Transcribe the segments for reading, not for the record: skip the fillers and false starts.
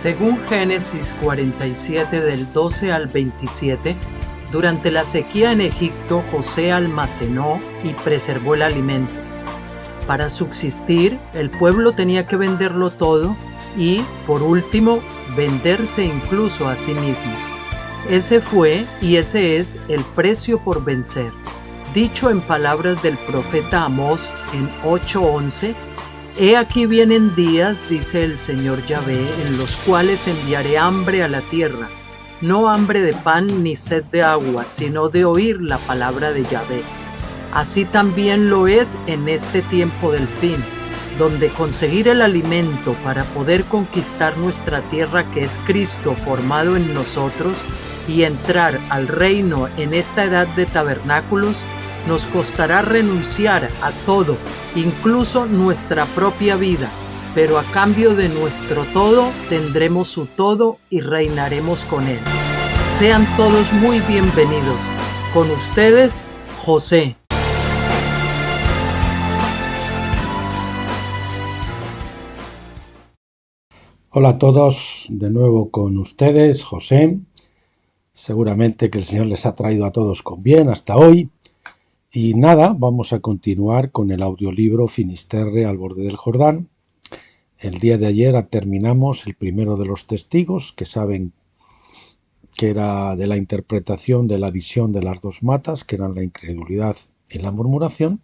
Según Génesis 47 del 12 al 27, durante la sequía en Egipto, José almacenó y preservó el alimento. Para subsistir, el pueblo tenía que venderlo todo y, por último, venderse incluso a sí mismos. Ese fue y ese es el precio por vencer. Dicho en palabras del profeta Amós en 8:11, He aquí vienen días, dice el Señor Yahvé, en los cuales enviaré hambre a la tierra, no hambre de pan ni sed de agua, sino de oír la palabra de Yahvé. Así también lo es en este tiempo del fin, donde conseguir el alimento para poder conquistar nuestra tierra, que es Cristo formado en nosotros, y entrar al reino en esta edad de tabernáculos, nos costará renunciar a todo, incluso nuestra propia vida, pero a cambio de nuestro todo tendremos su todo y reinaremos con él. Sean todos muy bienvenidos. Con ustedes, José. Hola a todos, de nuevo con ustedes, José. Seguramente que el Señor les ha traído a todos con bien hasta hoy. Y nada, vamos a continuar con el audiolibro Finisterre al borde del Jordán. El día de ayer terminamos el primero de los testigos, que saben que era de la interpretación de la visión de las dos matas, que eran la incredulidad y la murmuración,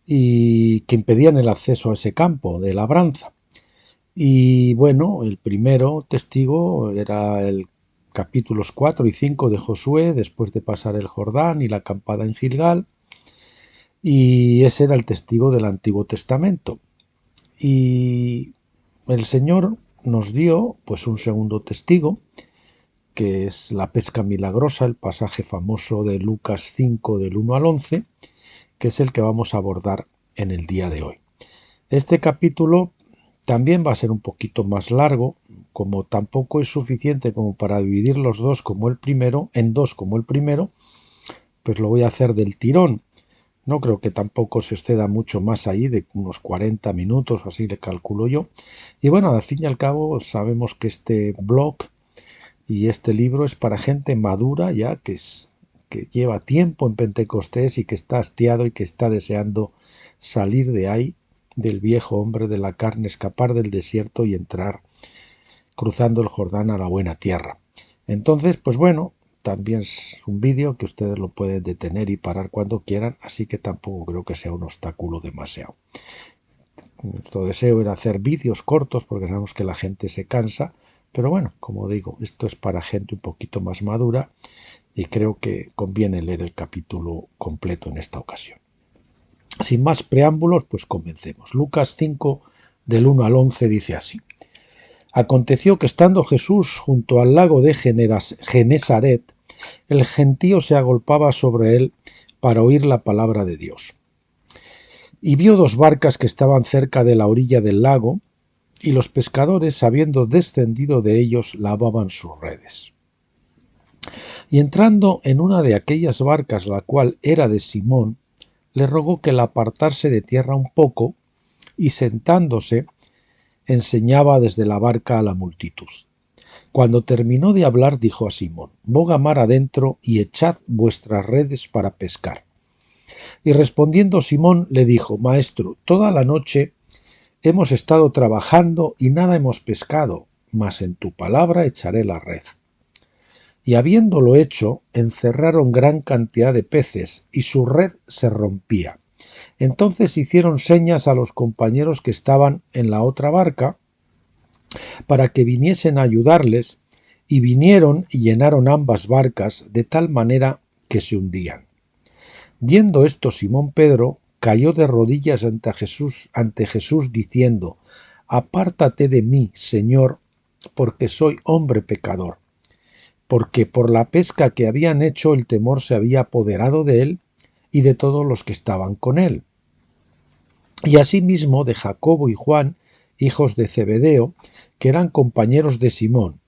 y que impedían el acceso a ese campo de labranza. Y bueno, el primero testigo era el capítulos 4 y 5 de Josué, después de pasar el Jordán y la acampada en Gilgal, y ese era el testigo del Antiguo Testamento. Y el Señor nos dio pues un segundo testigo, que es la pesca milagrosa, el pasaje famoso de Lucas 5 del 1 al 11, que es el que vamos a abordar en el día de hoy. Este capítulo también va a ser un poquito más largo, como tampoco es suficiente como para dividir los dos como el primero, en dos como el primero, pues lo voy a hacer del tirón. No creo que tampoco se exceda mucho más ahí, de unos 40 minutos o así le calculo yo. Y bueno, al fin y al cabo sabemos que este blog y este libro es para gente madura ya, que lleva tiempo en Pentecostés y que está hastiado y que está deseando salir de ahí, del viejo hombre de la carne, escapar del desierto y entrar cruzando el Jordán a la buena tierra. Entonces, pues bueno, también es un vídeo que ustedes lo pueden detener y parar cuando quieran, así que tampoco creo que sea un obstáculo demasiado. Nuestro deseo era hacer vídeos cortos porque sabemos que la gente se cansa, pero bueno, como digo, esto es para gente un poquito más madura y creo que conviene leer el capítulo completo en esta ocasión. Sin más preámbulos, pues comencemos. Lucas 5, del 1 al 11, dice así. Aconteció que estando Jesús junto al lago de Genesaret, el gentío se agolpaba sobre él para oír la palabra de Dios. Y vio dos barcas que estaban cerca de la orilla del lago, y los pescadores, habiendo descendido de ellos, lavaban sus redes. Y entrando en una de aquellas barcas, la cual era de Simón, le rogó que la apartase de tierra un poco, y sentándose, enseñaba desde la barca a la multitud. Cuando terminó de hablar, dijo a Simón: boga mar adentro y echad vuestras redes para pescar. Y respondiendo Simón le dijo: Maestro, toda la noche hemos estado trabajando y nada hemos pescado, mas en tu palabra echaré la red. Y habiéndolo hecho, encerraron gran cantidad de peces, y su red se rompía. Entonces hicieron señas a los compañeros que estaban en la otra barca, para que viniesen a ayudarles, y vinieron y llenaron ambas barcas, de tal manera que se hundían. Viendo esto, Simón Pedro cayó de rodillas ante Jesús diciendo: Apártate de mí, Señor, porque soy hombre pecador. Porque por la pesca que habían hecho el temor se había apoderado de él y de todos los que estaban con él. Y asimismo de Jacobo y Juan, hijos de Zebedeo, que eran compañeros de Simón.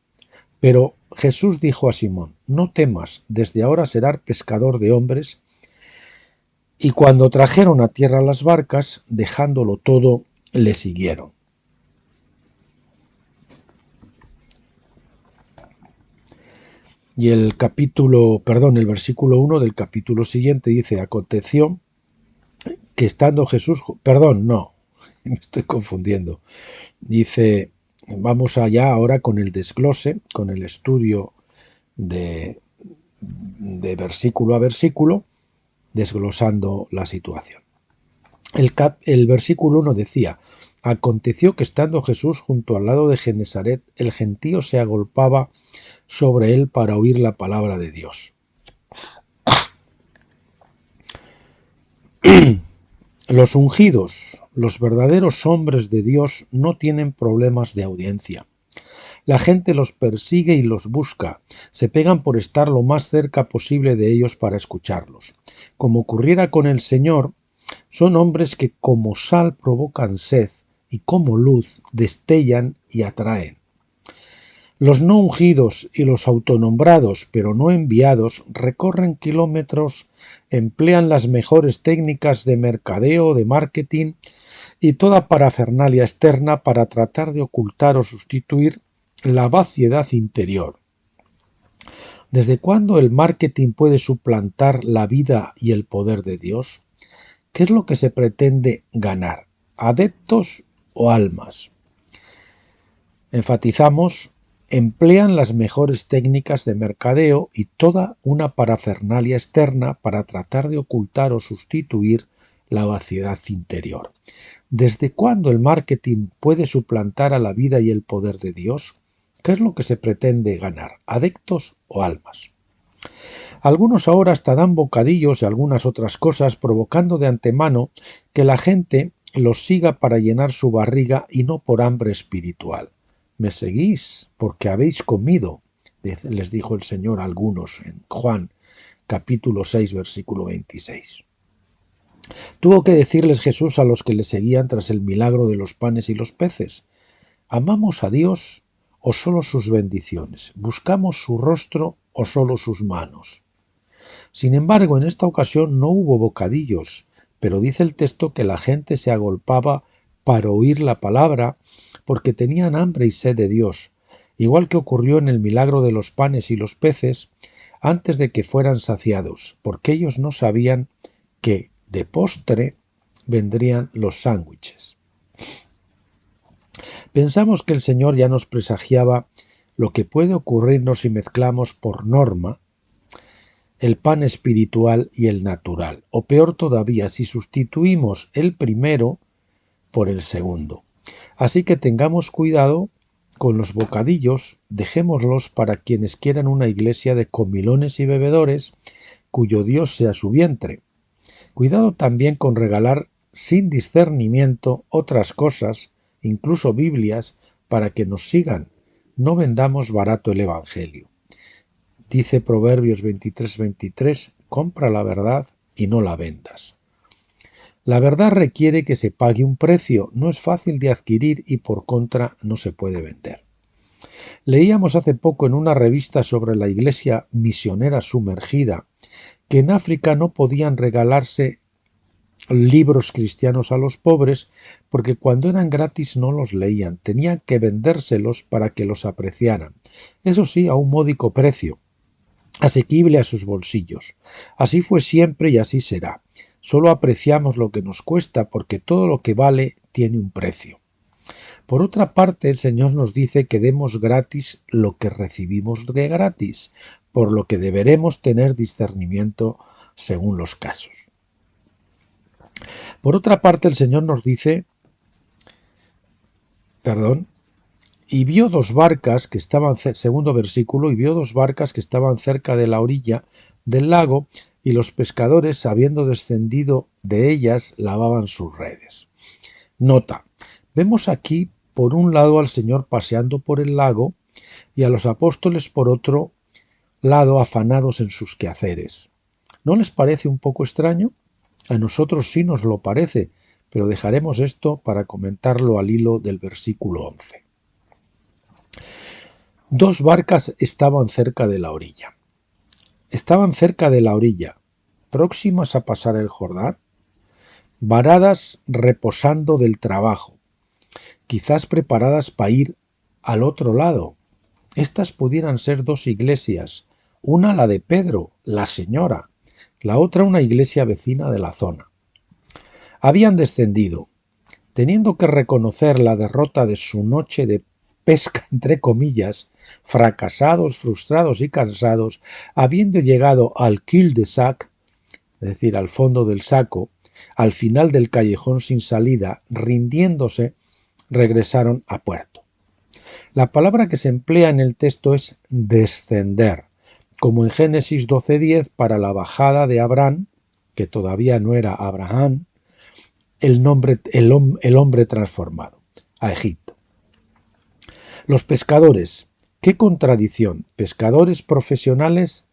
Pero Jesús dijo a Simón: No temas, desde ahora serás pescador de hombres. Y cuando trajeron a tierra las barcas, dejándolo todo, le siguieron. el versículo 1 del capítulo siguiente dice: aconteció que estando Jesús, me estoy confundiendo. Dice, vamos allá ahora con el desglose, con el estudio de versículo a versículo, desglosando la situación. El versículo 1 decía: aconteció que estando Jesús junto al lado de Genesaret, el gentío se agolpaba sobre él para oír la palabra de Dios. Los ungidos, los verdaderos hombres de Dios, no tienen problemas de audiencia. La gente los persigue y los busca, se pegan por estar lo más cerca posible de ellos para escucharlos. Como ocurriera con el Señor, son hombres que como sal provocan sed y como luz destellan y atraen. Los no ungidos y los autonombrados pero no enviados recorren kilómetros, emplean las mejores técnicas de mercadeo, de marketing y toda parafernalia externa para tratar de ocultar o sustituir la vaciedad interior. ¿Desde cuándo el marketing puede suplantar la vida y el poder de Dios? ¿Qué es lo que se pretende ganar? ¿Adeptos o almas? Enfatizamos: emplean las mejores técnicas de mercadeo y toda una parafernalia externa para tratar de ocultar o sustituir la vaciedad interior. ¿Desde cuándo el marketing puede suplantar a la vida y el poder de Dios? ¿Qué es lo que se pretende ganar? ¿Adeptos o almas? Algunos ahora hasta dan bocadillos y algunas otras cosas, provocando de antemano que la gente los siga para llenar su barriga y no por hambre espiritual. Me seguís porque habéis comido, les dijo el Señor a algunos en Juan capítulo 6 versículo 26. Tuvo que decirles Jesús a los que le seguían tras el milagro de los panes y los peces: ¿amamos a Dios o solo sus bendiciones? ¿Buscamos su rostro o solo sus manos? Sin embargo, en esta ocasión no hubo bocadillos, pero dice el texto que la gente se agolpaba para oír la palabra porque tenían hambre y sed de Dios, igual que ocurrió en el milagro de los panes y los peces antes de que fueran saciados, porque ellos no sabían que de postre vendrían los sándwiches. Pensamos que el Señor ya nos presagiaba lo que puede ocurrirnos si mezclamos por norma el pan espiritual y el natural, o peor todavía, si sustituimos el primero por el segundo. Así que tengamos cuidado con los bocadillos, dejémoslos para quienes quieran una iglesia de comilones y bebedores cuyo Dios sea su vientre. Cuidado también con regalar sin discernimiento otras cosas, incluso Biblias, para que nos sigan. No vendamos barato el Evangelio. Dice Proverbios 23:23, compra la verdad y no la vendas. La verdad requiere que se pague un precio, no es fácil de adquirir y por contra no se puede vender. Leíamos hace poco en una revista sobre la iglesia misionera sumergida que en África no podían regalarse libros cristianos a los pobres porque cuando eran gratis no los leían, tenían que vendérselos para que los apreciaran, eso sí, a un módico precio, asequible a sus bolsillos. Así fue siempre y así será. Solo apreciamos lo que nos cuesta porque todo lo que vale tiene un precio. Por otra parte, el Señor nos dice que demos gratis lo que recibimos de gratis, por lo que deberemos tener discernimiento según los casos. Por otra parte, el Señor nos dice, y vio dos barcas que estaban, segundo versículo, y vio dos barcas que estaban cerca de la orilla del lago, y los pescadores, habiendo descendido de ellas, lavaban sus redes. Nota, vemos aquí por un lado al Señor paseando por el lago y a los apóstoles por otro lado afanados en sus quehaceres. ¿No les parece un poco extraño? A nosotros sí nos lo parece, pero dejaremos esto para comentarlo al hilo del versículo 11. Dos barcas estaban cerca de la orilla. Estaban cerca de la orilla, próximas a pasar el Jordán, varadas reposando del trabajo, quizás preparadas para ir al otro lado. Estas pudieran ser dos iglesias, una la de Pedro, la señora, la otra una iglesia vecina de la zona. Habían descendido, teniendo que reconocer la derrota de su noche de pesca, entre comillas, fracasados, frustrados y cansados, habiendo llegado al cul-de-sac, es decir, al fondo del saco, al final del callejón sin salida, rindiéndose, regresaron a puerto. La palabra que se emplea en el texto es descender, como en Génesis 12:10 para la bajada de Abraham, que todavía no era Abraham, el hombre transformado, a Egipto. Los pescadores, qué contradicción, pescadores profesionales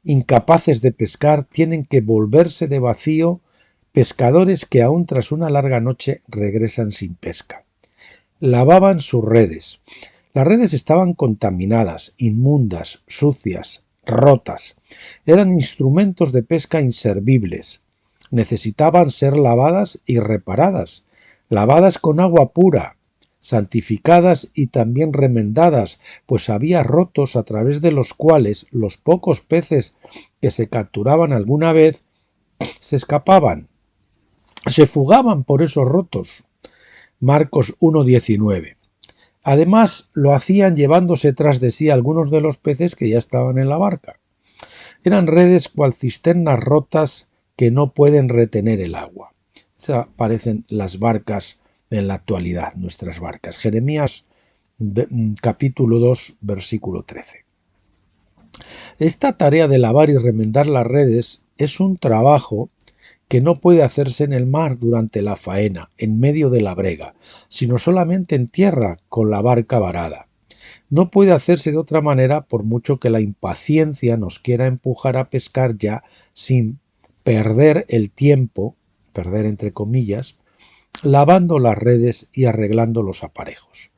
incapaces de pescar tienen que volverse de vacío, pescadores que aún tras una larga noche regresan sin pesca. Lavaban sus redes. Las redes estaban contaminadas, inmundas, sucias, rotas. Eran instrumentos de pesca inservibles. Necesitaban ser lavadas y reparadas, lavadas con agua pura, santificadas y también remendadas, pues había rotos a través de los cuales los pocos peces que se capturaban alguna vez se escapaban, se fugaban por esos rotos. Marcos 1:19. Además, lo hacían llevándose tras de sí algunos de los peces que ya estaban en la barca. Eran redes cual cisternas rotas que no pueden retener el agua. Esas parecen las barcas en la actualidad, nuestras barcas. Jeremías capítulo 2, versículo 13. Esta tarea de lavar y remendar las redes es un trabajo que no puede hacerse en el mar durante la faena, en medio de la brega, sino solamente en tierra con la barca varada. No puede hacerse de otra manera por mucho que la impaciencia nos quiera empujar a pescar ya sin perder el tiempo, perder entre comillas, lavando las redes y arreglando los aparejos.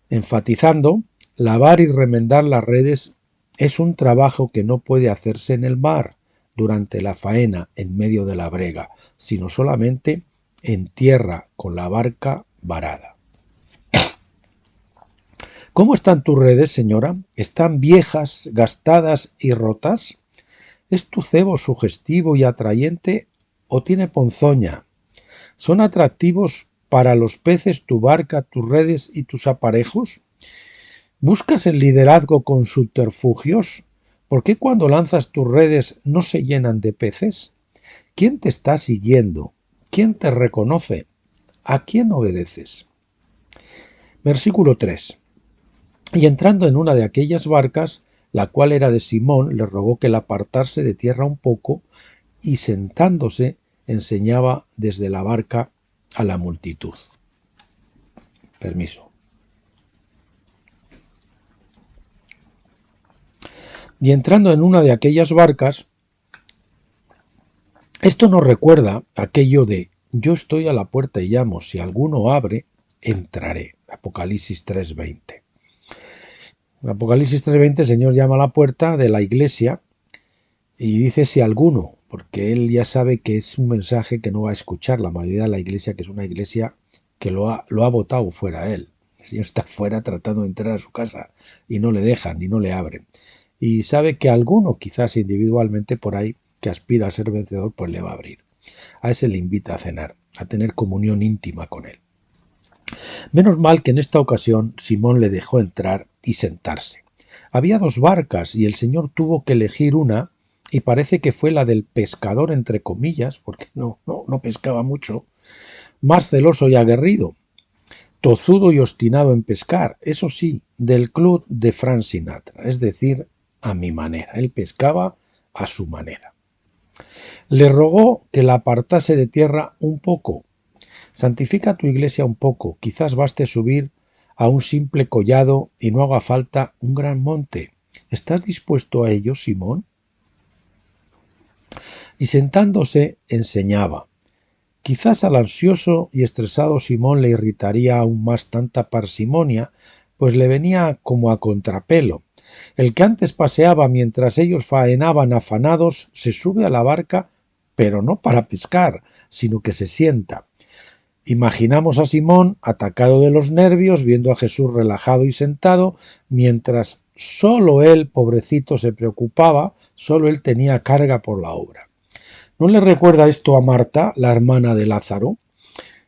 Enfatizando, lavar y remendar las redes es un trabajo que no puede hacerse en el mar durante la faena en medio de la brega, sino solamente en tierra con la barca varada. ¿Cómo están tus redes, señora? ¿Están viejas, gastadas y rotas? ¿Es tu cebo sugestivo y atrayente o tiene ponzoña? ¿Son atractivos para los peces tu barca, tus redes y tus aparejos? ¿Buscas el liderazgo con subterfugios? ¿Por qué cuando lanzas tus redes no se llenan de peces? ¿Quién te está siguiendo? ¿Quién te reconoce? ¿A quién obedeces? Versículo 3. Y entrando en una de aquellas barcas, la cual era de Simón, le rogó que la apartase de tierra un poco, y sentándose enseñaba desde la barca a la multitud. Permiso. Y entrando en una de aquellas barcas, esto nos recuerda aquello de yo estoy a la puerta y llamo, si alguno abre, entraré. Apocalipsis 3:20. En Apocalipsis 3:20 el Señor llama a la puerta de la iglesia y dice si alguno, porque Él ya sabe que es un mensaje que no va a escuchar la mayoría de la iglesia, que es una iglesia que lo ha botado fuera a Él. El Señor está fuera tratando de entrar a su casa y no le dejan y no le abren. Y sabe que alguno, quizás individualmente por ahí, que aspira a ser vencedor, pues le va a abrir. A ese le invita a cenar, a tener comunión íntima con Él. Menos mal que en esta ocasión Simón le dejó entrar y sentarse. Había dos barcas y el Señor tuvo que elegir una, y parece que fue la del pescador, entre comillas, porque no pescaba mucho, más celoso y aguerrido, tozudo y obstinado en pescar, eso sí, del club de Frank Sinatra, es decir, a mi manera. Él pescaba a su manera. Le rogó que la apartase de tierra un poco. Santifica tu iglesia un poco, quizás baste subir a un simple collado y no haga falta un gran monte. ¿Estás dispuesto a ello, Simón? Y sentándose enseñaba. Quizás al ansioso y estresado Simón le irritaría aún más tanta parsimonia, pues le venía como a contrapelo. El que antes paseaba mientras ellos faenaban afanados se sube a la barca, pero no para pescar, sino que se sienta. Imaginamos a Simón atacado de los nervios, viendo a Jesús relajado y sentado, mientras Solo él, pobrecito, se preocupaba, solo él tenía carga por la obra. ¿No le recuerda esto a Marta, la hermana de Lázaro?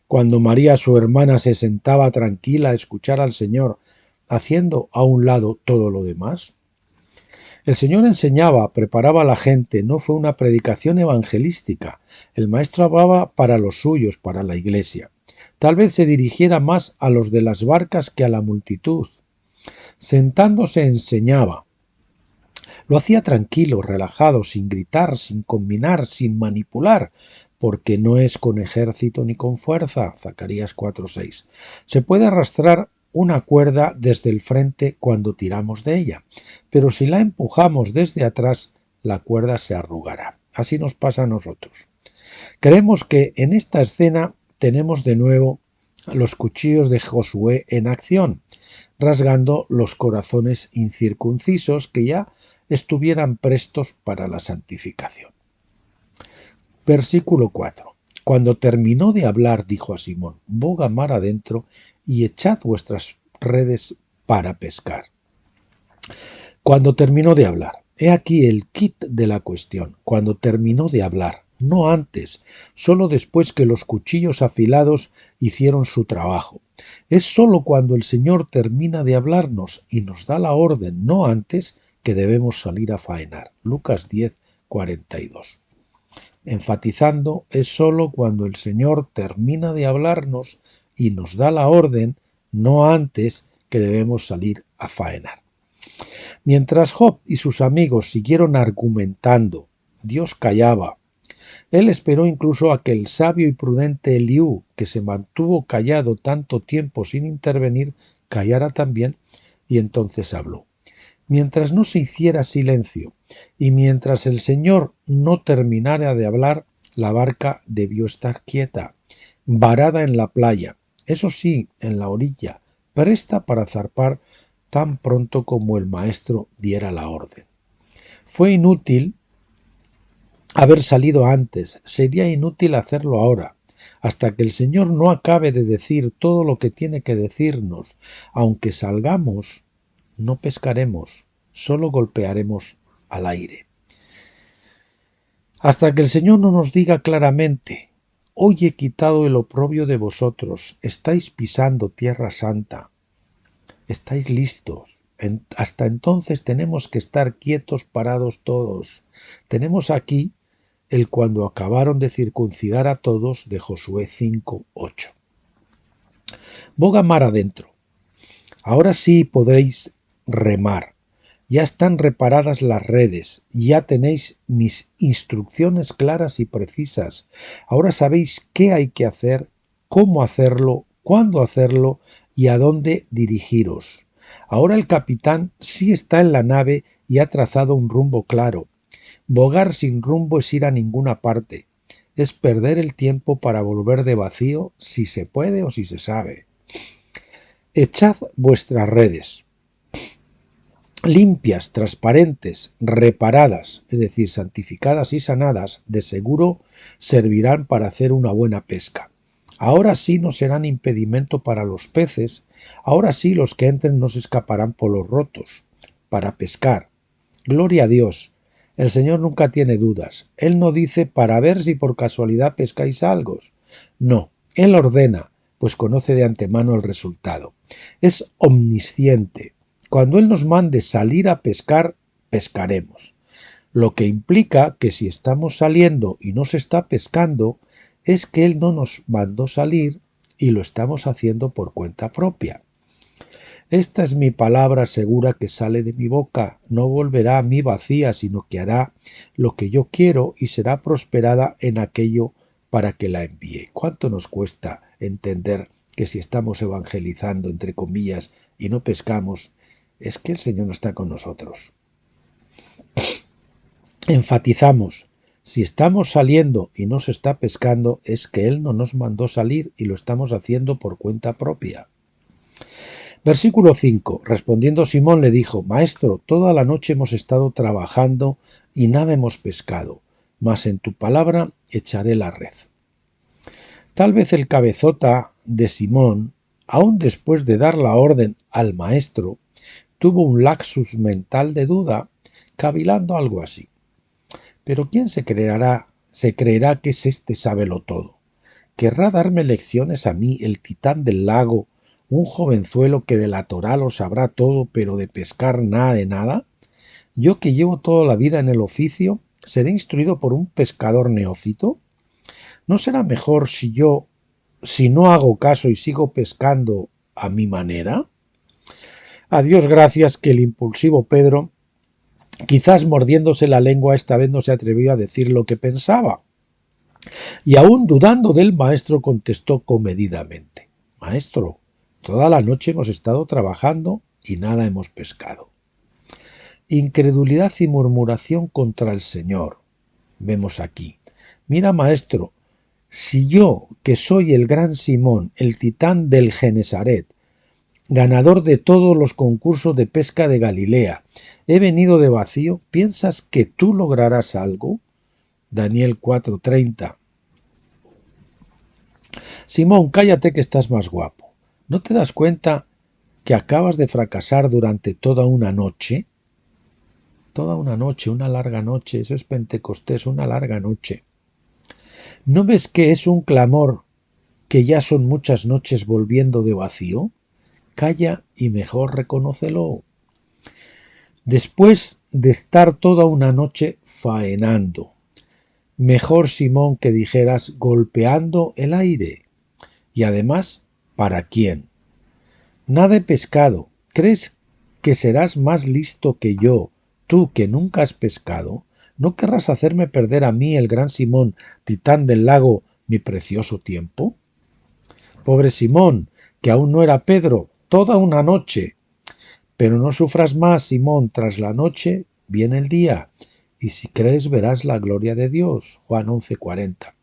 Cuando María, su hermana, se sentaba tranquila a escuchar al Señor, haciendo a un lado todo lo demás. El Señor enseñaba, preparaba a la gente, no fue una predicación evangelística. El Maestro hablaba para los suyos, para la Iglesia. Tal vez se dirigiera más a los de las barcas que a la multitud. Sentándose enseñaba. Lo hacía tranquilo, relajado, sin gritar, sin combinar, sin manipular, porque no es con ejército ni con fuerza. Zacarías 4:6. Se puede arrastrar una cuerda desde el frente cuando tiramos de ella, pero si la empujamos desde atrás, la cuerda se arrugará. Así nos pasa a nosotros. Creemos que en esta escena tenemos de nuevo los cuchillos de Josué en acción, rasgando los corazones incircuncisos que ya estuvieran prestos para la santificación. Versículo 4. Cuando terminó de hablar, dijo a Simón: boga mar adentro y echad vuestras redes para pescar. Cuando terminó de hablar. He aquí el kit de la cuestión. Cuando terminó de hablar, no antes, solo después que los cuchillos afilados hicieron su trabajo. Es solo cuando el Señor termina de hablarnos y nos da la orden, no antes, que debemos salir a faenar. Lucas 10:42. Enfatizando, es solo cuando el Señor termina de hablarnos y nos da la orden, no antes, que debemos salir a faenar. Mientras Job y sus amigos siguieron argumentando, Dios callaba. Él esperó incluso a que el sabio y prudente Eliú, que se mantuvo callado tanto tiempo sin intervenir, callara también, y entonces habló. Mientras no se hiciera silencio y mientras el Señor no terminara de hablar, la barca debió estar quieta, varada en la playa, eso sí, en la orilla, presta para zarpar tan pronto como el Maestro diera la orden. Fue inútil haber salido antes, sería inútil hacerlo ahora. Hasta que el Señor no acabe de decir todo lo que tiene que decirnos, aunque salgamos, no pescaremos, solo golpearemos al aire. Hasta que el Señor no nos diga claramente: hoy he quitado el oprobio de vosotros, estáis pisando tierra santa, estáis listos. Hasta entonces tenemos que estar quietos, parados todos. Tenemos aquí el cuando acabaron de circuncidar a todos de Josué 5:8. Boga mar adentro. Ahora sí podréis remar. Ya están reparadas las redes, ya tenéis mis instrucciones claras y precisas. Ahora sabéis qué hay que hacer, cómo hacerlo, cuándo hacerlo y a dónde dirigiros. Ahora el capitán sí está en la nave y ha trazado un rumbo claro. Bogar sin rumbo es ir a ninguna parte, es perder el tiempo para volver de vacío si se puede o si se sabe. Echad vuestras redes, limpias, transparentes, reparadas, es decir, santificadas y sanadas, de seguro servirán para hacer una buena pesca. Ahora sí no serán impedimento para los peces, ahora sí los que entren no se escaparán por los rotos. Para pescar. Gloria a Dios. El Señor nunca tiene dudas. Él no dice para ver si por casualidad pescáis algo. No, Él ordena, pues conoce de antemano el resultado. Es omnisciente. Cuando Él nos mande salir a pescar, pescaremos. Lo que implica que si estamos saliendo y no se está pescando, es que Él no nos mandó salir y lo estamos haciendo por cuenta propia. Esta es mi palabra segura que sale de mi boca, no volverá a mí vacía, sino que hará lo que yo quiero y será prosperada en aquello para que la envíe. ¿Cuánto nos cuesta entender que si estamos evangelizando, entre comillas, y no pescamos, es que el Señor no está con nosotros? Enfatizamos, si estamos saliendo y no se está pescando, es que Él no nos mandó salir y lo estamos haciendo por cuenta propia. Versículo 5. Respondiendo Simón le dijo: Maestro, toda la noche hemos estado trabajando y nada hemos pescado, mas en tu palabra echaré la red. Tal vez el cabezota de Simón, aun después de dar la orden al maestro, tuvo un lapsus mental de duda, cavilando algo así. Pero ¿quién se creerá que es este sábelo-todo? ¿Querrá darme lecciones a mí, el titán del lago, un jovenzuelo que de la Torá lo sabrá todo, pero de pescar nada de nada? ¿Yo que llevo toda la vida en el oficio, seré instruido por un pescador neófito? ¿No será mejor si no hago caso y sigo pescando a mi manera? A Dios gracias que el impulsivo Pedro, quizás mordiéndose la lengua, esta vez no se atrevió a decir lo que pensaba. Y aún dudando del maestro, contestó comedidamente: Maestro, toda la noche hemos estado trabajando y nada hemos pescado. Incredulidad y murmuración contra el Señor. Vemos aquí. Mira, maestro, si yo, que soy el gran Simón, el titán del Genesaret, ganador de todos los concursos de pesca de Galilea, he venido de vacío, ¿piensas que tú lograrás algo? Daniel 4:30. Simón, cállate que estás más guapo. ¿No te das cuenta que acabas de fracasar durante toda una noche? Toda una noche, una larga noche, eso es Pentecostés, una larga noche. ¿No ves que es un clamor, que ya son muchas noches volviendo de vacío? Calla y mejor reconócelo. Después de estar toda una noche faenando, mejor, Simón, que dijeras golpeando el aire. Y además, ¿para quién? Nada he pescado. ¿Crees que serás más listo que yo, tú que nunca has pescado? ¿No querrás hacerme perder a mí, el gran Simón, titán del lago, mi precioso tiempo? Pobre Simón, que aún no era Pedro, toda una noche. Pero no sufras más, Simón, tras la noche viene el día, y si crees verás la gloria de Dios. Juan 11:40.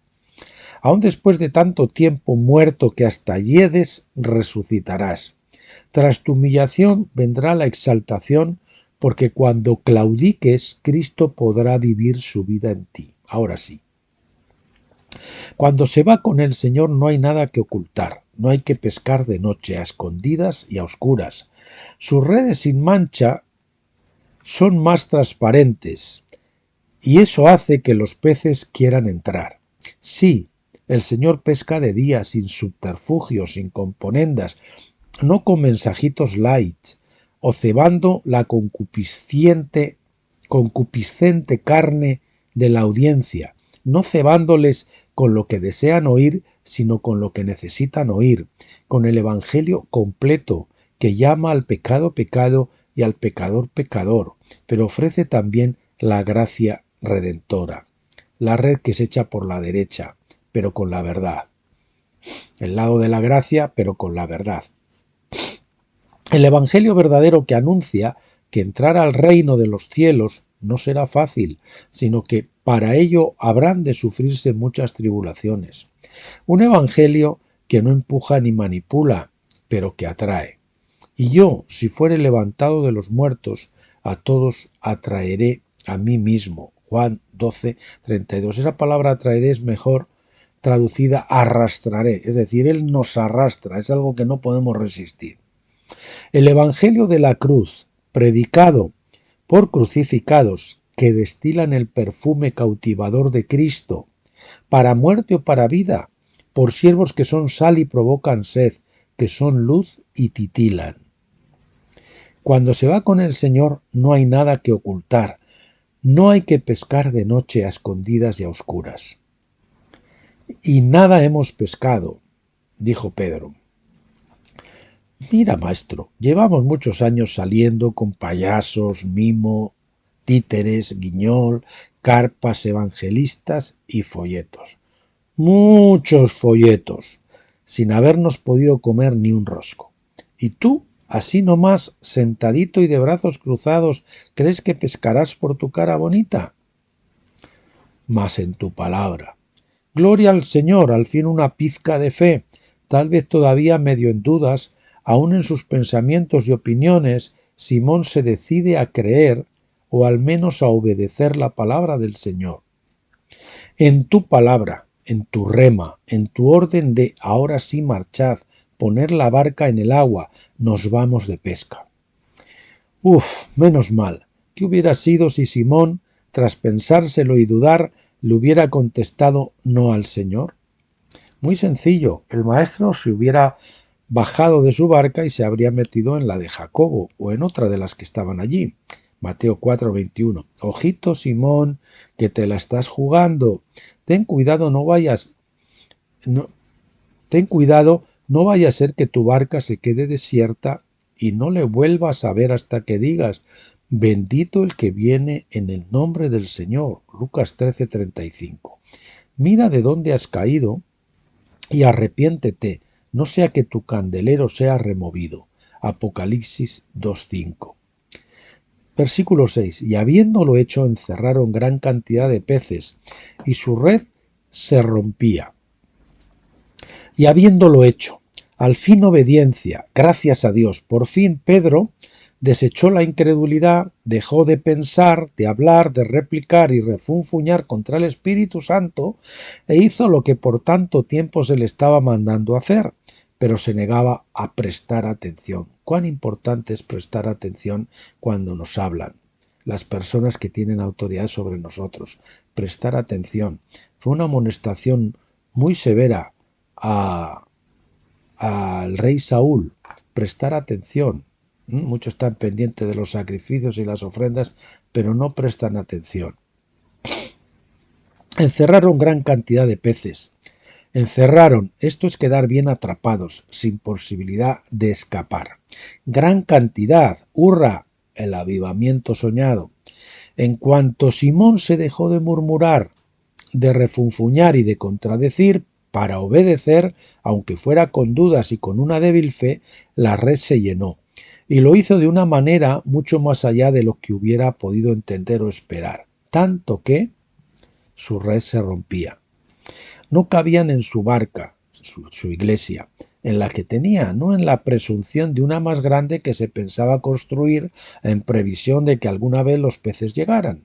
Aún después de tanto tiempo muerto que hasta yedes, resucitarás. Tras tu humillación vendrá la exaltación, porque cuando claudiques, Cristo podrá vivir su vida en ti. Ahora sí. Cuando se va con el Señor no hay nada que ocultar, no hay que pescar de noche, a escondidas y a oscuras. Sus redes sin mancha son más transparentes, y eso hace que los peces quieran entrar. Sí, el Señor pesca de día, sin subterfugios, sin componendas, no con mensajitos light, o cebando la concupiscente carne de la audiencia, no cebándoles con lo que desean oír, sino con lo que necesitan oír, con el Evangelio completo, que llama al pecado pecado y al pecador pecador, pero ofrece también la gracia redentora, la red que se echa por la derecha, pero con la verdad, el lado de la gracia, pero con la verdad. El Evangelio verdadero que anuncia que entrar al reino de los cielos no será fácil, sino que para ello habrán de sufrirse muchas tribulaciones. Un Evangelio que no empuja ni manipula, pero que atrae. Y yo, si fuere levantado de los muertos, a todos atraeré a mí mismo. Juan 12:32. Esa palabra atraeré es mejor traducida arrastraré, es decir, Él nos arrastra, es algo que no podemos resistir. El Evangelio de la cruz, predicado por crucificados que destilan el perfume cautivador de Cristo, para muerte o para vida, por siervos que son sal y provocan sed, que son luz y titilan. Cuando se va con el Señor no hay nada que ocultar, no hay que pescar de noche a escondidas y a oscuras. Y nada hemos pescado, dijo Pedro. Mira, maestro, llevamos muchos años saliendo con payasos, mimo, títeres, guiñol, carpas evangelistas y folletos. Muchos folletos, sin habernos podido comer ni un rosco. Y tú, así nomás, sentadito y de brazos cruzados, ¿crees que pescarás por tu cara bonita? Mas en tu palabra. Gloria al Señor, al fin una pizca de fe, tal vez todavía medio en dudas. Aún en sus pensamientos y opiniones, Simón se decide a creer o al menos a obedecer la palabra del Señor. En tu palabra, en tu rema, en tu orden de ahora sí marchad, poner la barca en el agua, nos vamos de pesca. Menos mal. ¿Qué hubiera sido si Simón, tras pensárselo y dudar, le hubiera contestado no al Señor? Muy sencillo, el maestro se hubiera bajado de su barca y se habría metido en la de Jacobo o en otra de las que estaban allí. Mateo 4:21. Ojito, Simón, que te la estás jugando. Ten cuidado, no, ten cuidado, no vaya a ser que tu barca se quede desierta y no le vuelvas a ver hasta que digas, bendito el que viene en el nombre del Señor. Lucas 13:35. Mira de dónde has caído y arrepiéntete, no sea que tu candelero sea removido. Apocalipsis 2:5. Versículo 6. Y habiéndolo hecho, encerraron gran cantidad de peces, y su red se rompía. Y habiéndolo hecho, al fin obediencia, gracias a Dios, por fin Pedro desechó la incredulidad, dejó de pensar, de hablar, de replicar y refunfuñar contra el Espíritu Santo e hizo lo que por tanto tiempo se le estaba mandando hacer, pero se negaba a prestar atención. Cuán importante es prestar atención cuando nos hablan las personas que tienen autoridad sobre nosotros. Prestar atención. Fue una amonestación muy severa al rey Saúl. Prestar atención. Muchos están pendientes de los sacrificios y las ofrendas, pero no prestan atención. Encerraron gran cantidad de peces. Encerraron, esto es quedar bien atrapados, sin posibilidad de escapar. Gran cantidad, hurra, el avivamiento soñado. En cuanto Simón se dejó de murmurar, de refunfuñar y de contradecir, para obedecer, aunque fuera con dudas y con una débil fe, la red se llenó. Y lo hizo de una manera mucho más allá de lo que hubiera podido entender o esperar, tanto que su red se rompía. No cabían en su barca, su iglesia, en la que tenía, no en la presunción de una más grande que se pensaba construir en previsión de que alguna vez los peces llegaran.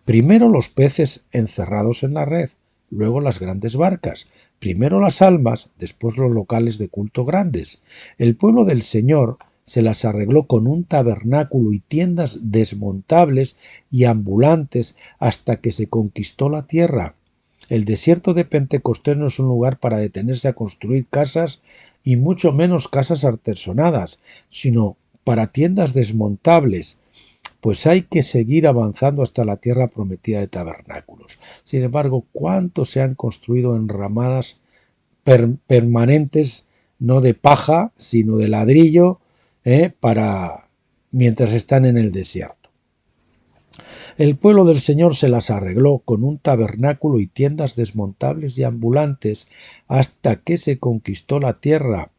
Primero los peces encerrados en la red, luego las grandes barcas, primero las almas, después los locales de culto grandes. El pueblo del Señor se las arregló con un tabernáculo y tiendas desmontables y ambulantes hasta que se conquistó la tierra. El desierto de Pentecostés no es un lugar para detenerse a construir casas y mucho menos casas artesonadas, sino para tiendas desmontables, pues hay que seguir avanzando hasta la tierra prometida de tabernáculos. Sin embargo, ¿cuántos se han construido enramadas permanentes, no de paja, sino de ladrillo, para mientras están en el desierto? El pueblo del Señor se las arregló con un tabernáculo y tiendas desmontables y ambulantes hasta que se conquistó la tierra.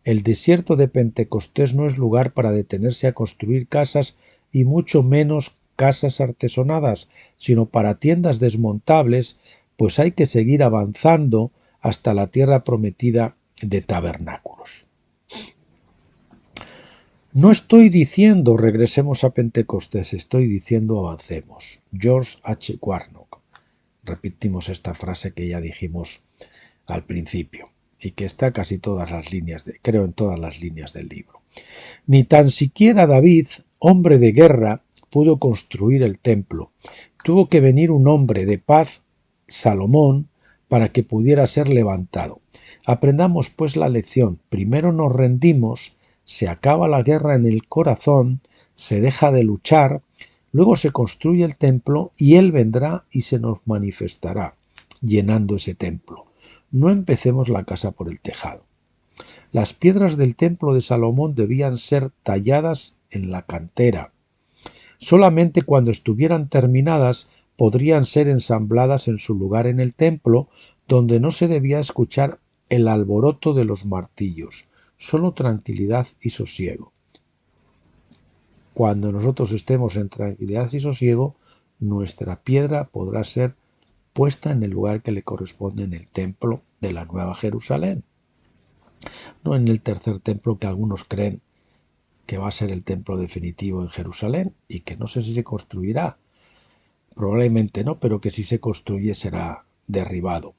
El desierto de Pentecostés no es lugar para detenerse a construir casas y mucho menos casas artesonadas, sino para tiendas desmontables, pues hay que seguir avanzando hasta la tierra prometida de tabernáculos. No estoy diciendo regresemos a Pentecostés, estoy diciendo avancemos. George H. Warnock. Repetimos esta frase que ya dijimos al principio y que está casi todas las líneas, creo en todas las líneas del libro. Ni tan siquiera David, hombre de guerra, pudo construir el templo. Tuvo que venir un hombre de paz, Salomón, para que pudiera ser levantado. Aprendamos pues la lección. Primero nos rendimos, se acaba la guerra en el corazón, se deja de luchar, luego se construye el templo y Él vendrá y se nos manifestará, llenando ese templo. No empecemos la casa por el tejado. Las piedras del templo de Salomón debían ser talladas en la cantera. Solamente cuando estuvieran terminadas podrían ser ensambladas en su lugar en el templo, donde no se debía escuchar el alboroto de los martillos, solo tranquilidad y sosiego. Cuando nosotros estemos en tranquilidad y sosiego, nuestra piedra podrá ser puesta en el lugar que le corresponde en el templo de la Nueva Jerusalén. No en el tercer templo que algunos creen que va a ser el templo definitivo en Jerusalén y que no sé si se construirá. Probablemente no, pero que si se construye será derribado.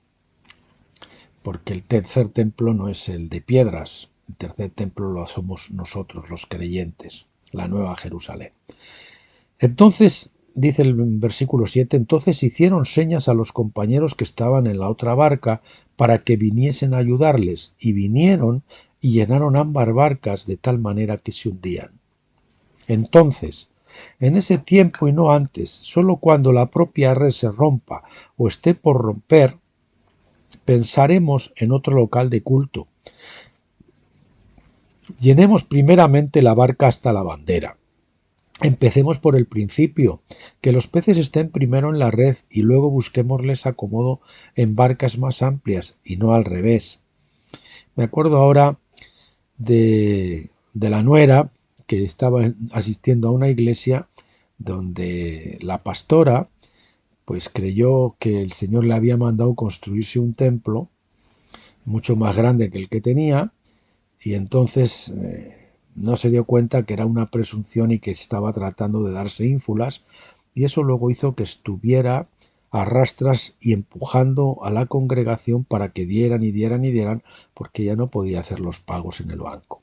Porque el tercer templo no es el de piedras, el tercer templo lo somos nosotros, los creyentes. la Nueva Jerusalén. Entonces, dice el versículo 7, entonces hicieron señas a los compañeros que estaban en la otra barca para que viniesen a ayudarles, y vinieron y llenaron ambas barcas de tal manera que se hundían. Entonces, en ese tiempo y no antes, solo cuando la propia red se rompa o esté por romper, pensaremos en otro local de culto. Llenemos primeramente la barca hasta la bandera. Empecemos por el principio, que los peces estén primero en la red y luego busquémosles acomodo en barcas más amplias y no al revés. Me acuerdo ahora de la nuera que estaba asistiendo a una iglesia donde la pastora pues creyó que el Señor le había mandado construirse un templo mucho más grande que el que tenía y entonces no se dio cuenta que era una presunción y que estaba tratando de darse ínfulas y eso luego hizo que estuviera a rastras y empujando a la congregación para que dieran y dieran y dieran porque ya no podía hacer los pagos en el banco.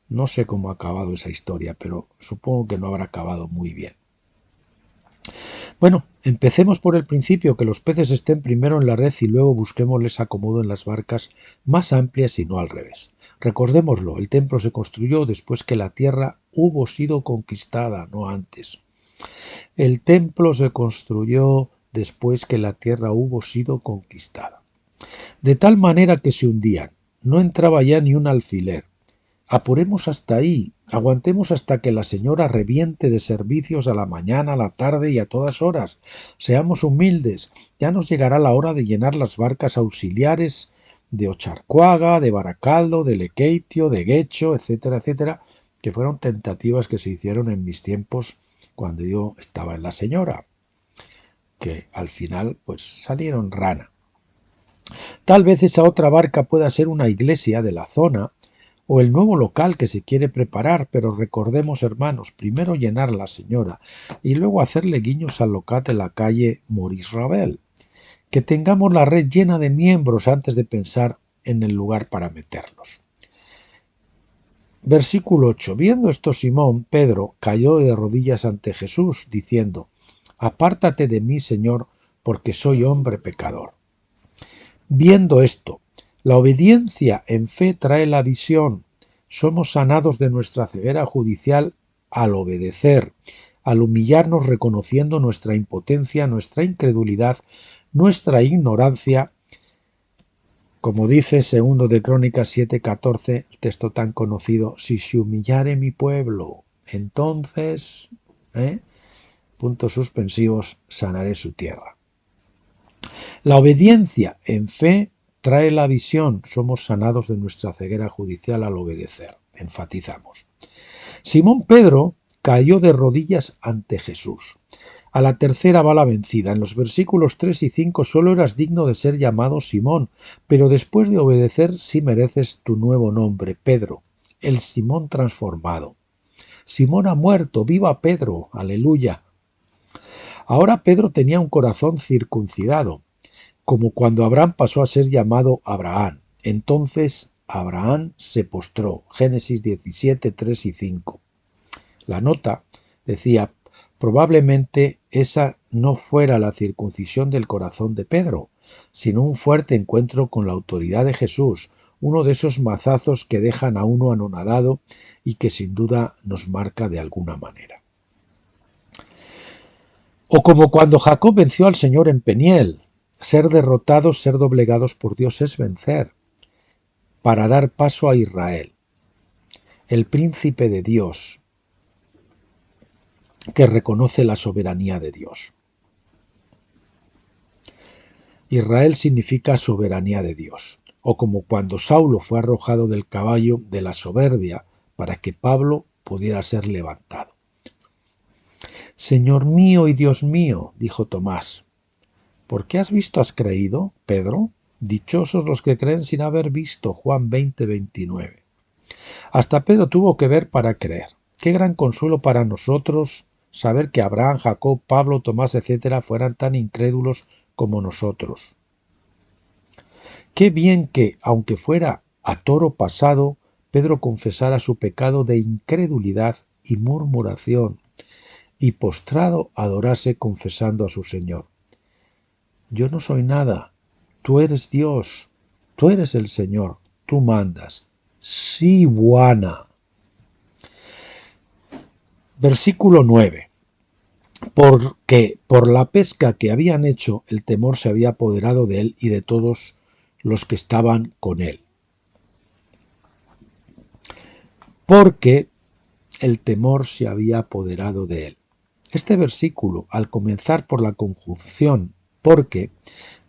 No sé cómo ha acabado esa historia, pero supongo que no habrá acabado muy bien. Bueno, empecemos por el principio, que los peces estén primero en la red y luego busquémosles acomodo en las barcas más amplias y no al revés. Recordémoslo, el templo se construyó después que la tierra hubo sido conquistada, no antes. El templo se construyó después que la tierra hubo sido conquistada. De tal manera que se hundían, no entraba ya ni un alfiler. Apuremos hasta ahí, aguantemos hasta que la señora reviente de servicios a la mañana, a la tarde y a todas horas. Seamos humildes, ya nos llegará la hora de llenar las barcas auxiliares de Ocharcoaga, de Baracaldo, de Lequeitio, de Guecho, etcétera, etcétera, que fueron tentativas que se hicieron en mis tiempos cuando yo estaba en la señora, que al final pues salieron rana. Tal vez esa otra barca pueda ser una iglesia de la zona o el nuevo local que se quiere preparar, pero recordemos, hermanos, primero llenar la señora y luego hacerle guiños al local de la calle Maurice Ravel. Que tengamos la red llena de miembros antes de pensar en el lugar para meterlos. Versículo 8. Viendo esto Simón, Pedro, cayó de rodillas ante Jesús, diciendo: Apártate de mí, Señor, porque soy hombre pecador. Viendo esto, la obediencia en fe trae la visión. Somos sanados de nuestra ceguera judicial al obedecer, al humillarnos reconociendo nuestra impotencia, nuestra incredulidad, nuestra ignorancia. Como dice segundo de Crónicas 7:14, el texto tan conocido, si se humillare mi pueblo, entonces, puntos suspensivos, sanaré su tierra. La obediencia en fe trae la visión, somos sanados de nuestra ceguera judicial al obedecer, enfatizamos. Simón Pedro cayó de rodillas ante Jesús. A la tercera va la vencida. En los versículos 3 y 5 solo eras digno de ser llamado Simón, pero después de obedecer sí mereces tu nuevo nombre, Pedro, el Simón transformado. Simón ha muerto, viva Pedro, aleluya. Ahora Pedro tenía un corazón circuncidado, como cuando Abraham pasó a ser llamado Abraham. Entonces Abraham se postró. Génesis 17, 3 y 5. La nota decía: probablemente esa no fuera la circuncisión del corazón de Pedro, sino un fuerte encuentro con la autoridad de Jesús, uno de esos mazazos que dejan a uno anonadado y que sin duda nos marca de alguna manera. O como cuando Jacob venció al Señor en Peniel. Ser derrotados, ser doblegados por Dios es vencer, para dar paso a Israel, el príncipe de Dios, que reconoce la soberanía de Dios. Israel significa soberanía de Dios, o como cuando Saulo fue arrojado del caballo de la soberbia para que Pablo pudiera ser levantado. Señor mío y Dios mío, dijo Tomás, ¿por qué has visto has creído, Pedro? Dichosos los que creen sin haber visto. Juan 20:29. Hasta Pedro tuvo que ver para creer. Qué gran consuelo para nosotros saber que Abraham, Jacob, Pablo, Tomás, etcétera, fueran tan incrédulos como nosotros. Qué bien que, aunque fuera a toro pasado, Pedro confesara su pecado de incredulidad y murmuración, y postrado adorase confesando a su Señor: yo no soy nada, tú eres Dios, tú eres el Señor, tú mandas. Sí, Buana. Versículo 9. Porque por la pesca que habían hecho, el temor se había apoderado de él y de todos los que estaban con él. Porque el temor se había apoderado de él. Este versículo, al comenzar por la conjunción porque,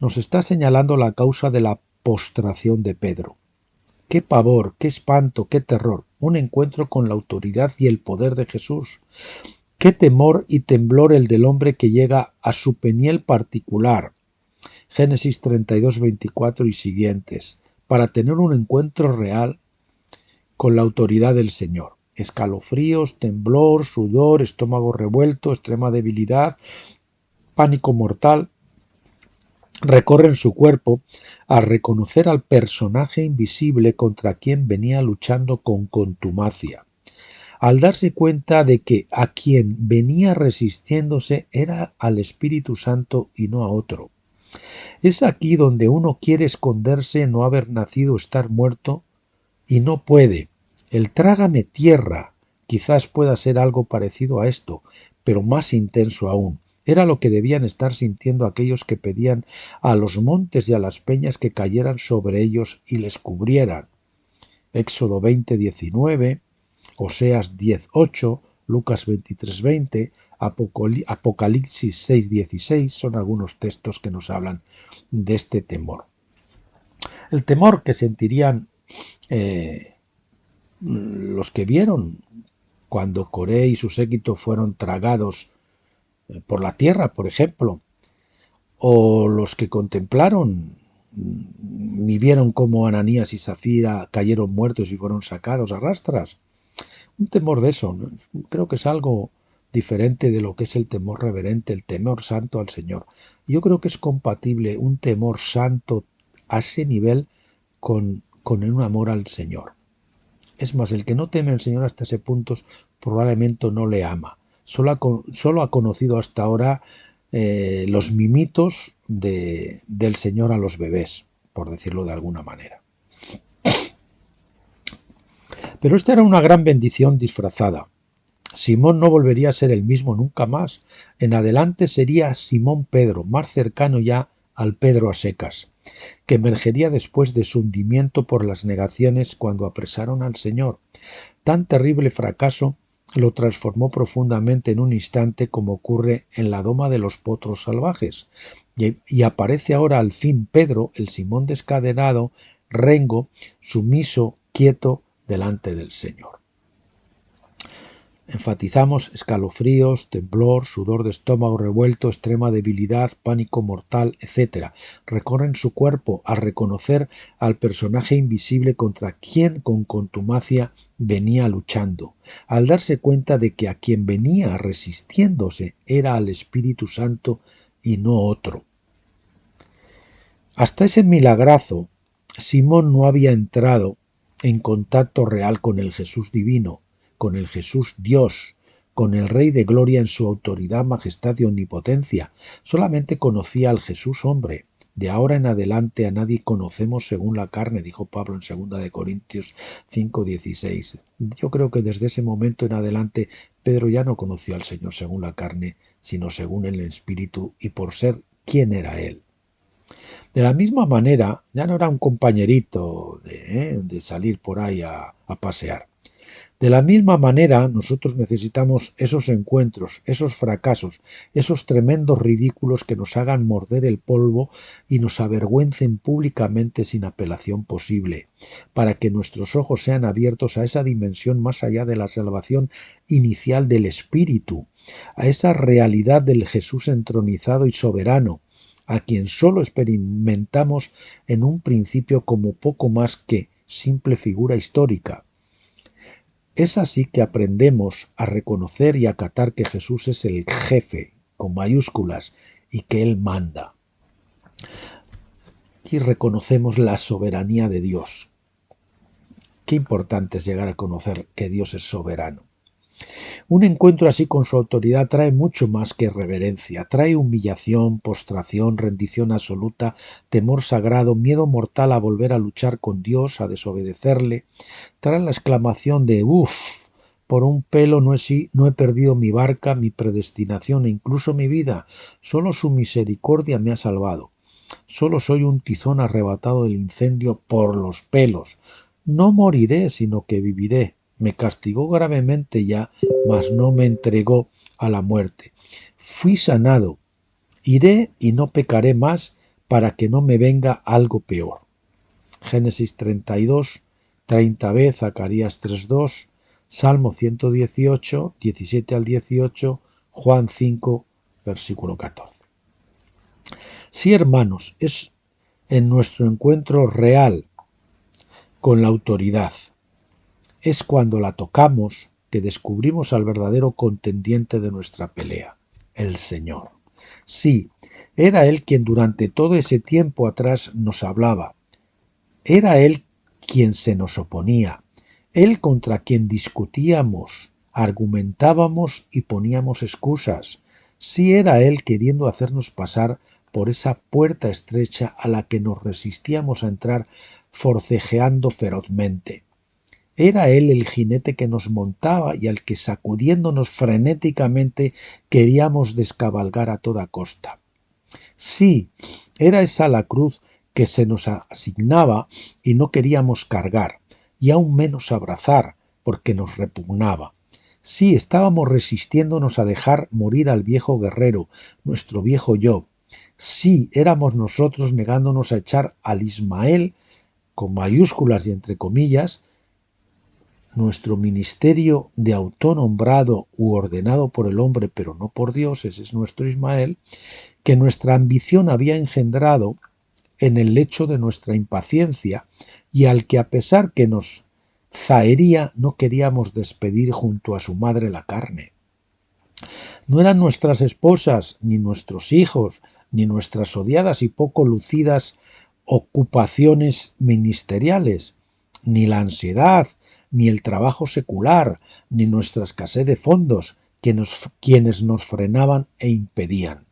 nos está señalando la causa de la postración de Pedro. Qué pavor, qué espanto, qué terror, un encuentro con la autoridad y el poder de Jesús. Qué temor y temblor el del hombre que llega a su peniel particular, Génesis 32, 24 y siguientes, para tener un encuentro real con la autoridad del Señor. Escalofríos, temblor, sudor, estómago revuelto, extrema debilidad, pánico mortal, recorren su cuerpo al reconocer al personaje invisible contra quien venía luchando con contumacia, al darse cuenta de que a quien venía resistiéndose era al Espíritu Santo y no a otro. Es aquí donde uno quiere esconderse, no haber nacido, estar muerto, y no puede. El trágame tierra quizás pueda ser algo parecido a esto, pero más intenso aún. Era lo que debían estar sintiendo aquellos que pedían a los montes y a las peñas que cayeran sobre ellos y les cubrieran. Éxodo 20:19, Oseas 10:8, Lucas 23:20, Apocalipsis 6:16 son algunos textos que nos hablan de este temor. El temor que sentirían los que vieron cuando Coré y su séquito fueron tragados por la tierra, por ejemplo, o los que contemplaron y vieron cómo Ananías y Zafira cayeron muertos y fueron sacados a rastras. Un temor de eso, ¿no? Creo que es algo diferente de lo que es el temor reverente, el temor santo al Señor. Yo creo que es compatible un temor santo a ese nivel con un amor al Señor. Es más, el que no teme al Señor hasta ese punto probablemente no le ama. Solo ha conocido hasta ahora los mimitos del Señor a los bebés, por decirlo de alguna manera. Pero esta era una gran bendición disfrazada. Simón no volvería a ser el mismo nunca más. En adelante sería Simón Pedro, más cercano ya al Pedro a secas, que emergería después de su hundimiento por las negaciones cuando apresaron al Señor. Tan terrible fracaso lo transformó profundamente en un instante, como ocurre en la doma de los potros salvajes. Y aparece ahora al fin Pedro, el Simón descadenado, rengo, sumiso, quieto delante del Señor. Enfatizamos escalofríos, temblor, sudor de estómago revuelto, extrema debilidad, pánico mortal, etc. Recorren su cuerpo al reconocer al personaje invisible contra quien con contumacia venía luchando, al darse cuenta de que a quien venía resistiéndose era al Espíritu Santo y no otro. Hasta ese milagrazo, Simón no había entrado en contacto real con el Jesús divino, con el Jesús Dios, con el Rey de Gloria en su autoridad, majestad y omnipotencia. Solamente conocía al Jesús hombre. De ahora en adelante a nadie conocemos según la carne, dijo Pablo en 2 de Corintios 5:16. Yo creo que desde ese momento en adelante Pedro ya no conoció al Señor según la carne, sino según el Espíritu y por ser quien era Él. De la misma manera, ya no era un compañerito de salir por ahí a pasear. De la misma manera, nosotros necesitamos esos encuentros, esos fracasos, esos tremendos ridículos que nos hagan morder el polvo y nos avergüencen públicamente sin apelación posible, para que nuestros ojos sean abiertos a esa dimensión más allá de la salvación inicial del Espíritu, a esa realidad del Jesús entronizado y soberano, a quien sólo experimentamos en un principio como poco más que simple figura histórica. Es así que aprendemos a reconocer y acatar que Jesús es el jefe, con mayúsculas, y que Él manda. Y reconocemos la soberanía de Dios. Qué importante es llegar a conocer que Dios es soberano. Un encuentro así con su autoridad trae mucho más que reverencia, trae humillación, postración, rendición absoluta, temor sagrado, miedo mortal a volver a luchar con Dios, a desobedecerle, trae la exclamación de «Uf, por un pelo no he perdido mi barca, mi predestinación e incluso mi vida, solo su misericordia me ha salvado. Solo soy un tizón arrebatado del incendio por los pelos. No moriré, sino que viviré. Me castigó gravemente ya, mas no me entregó a la muerte. Fui sanado. Iré y no pecaré más para que no me venga algo peor». Génesis 32, 30b, Zacarías 3.2, Salmo 118, 17 al 18, Juan 5, versículo 14. Sí, hermanos, es en nuestro encuentro real con la autoridad. Es cuando la tocamos que descubrimos al verdadero contendiente de nuestra pelea, el Señor. Sí, era Él quien durante todo ese tiempo atrás nos hablaba. Era Él quien se nos oponía, Él contra quien discutíamos, argumentábamos y poníamos excusas. Sí, era Él queriendo hacernos pasar por esa puerta estrecha a la que nos resistíamos a entrar forcejeando ferozmente. Era Él el jinete que nos montaba y al que sacudiéndonos frenéticamente queríamos descabalgar a toda costa. Sí, era esa la cruz que se nos asignaba y no queríamos cargar, y aún menos abrazar, porque nos repugnaba. Sí, estábamos resistiéndonos a dejar morir al viejo guerrero, nuestro viejo yo. Sí, éramos nosotros negándonos a echar al Ismael, con mayúsculas y entre comillas, nuestro ministerio de autonombrado u ordenado por el hombre, pero no por Dios, ese es nuestro Ismael, que nuestra ambición había engendrado en el lecho de nuestra impaciencia y al que a pesar que nos zahería no queríamos despedir junto a su madre la carne. No eran nuestras esposas, ni nuestros hijos, ni nuestras odiadas y poco lucidas ocupaciones ministeriales, ni la ansiedad, ni el trabajo secular, ni nuestra escasez de fondos, quienes nos frenaban e impedían.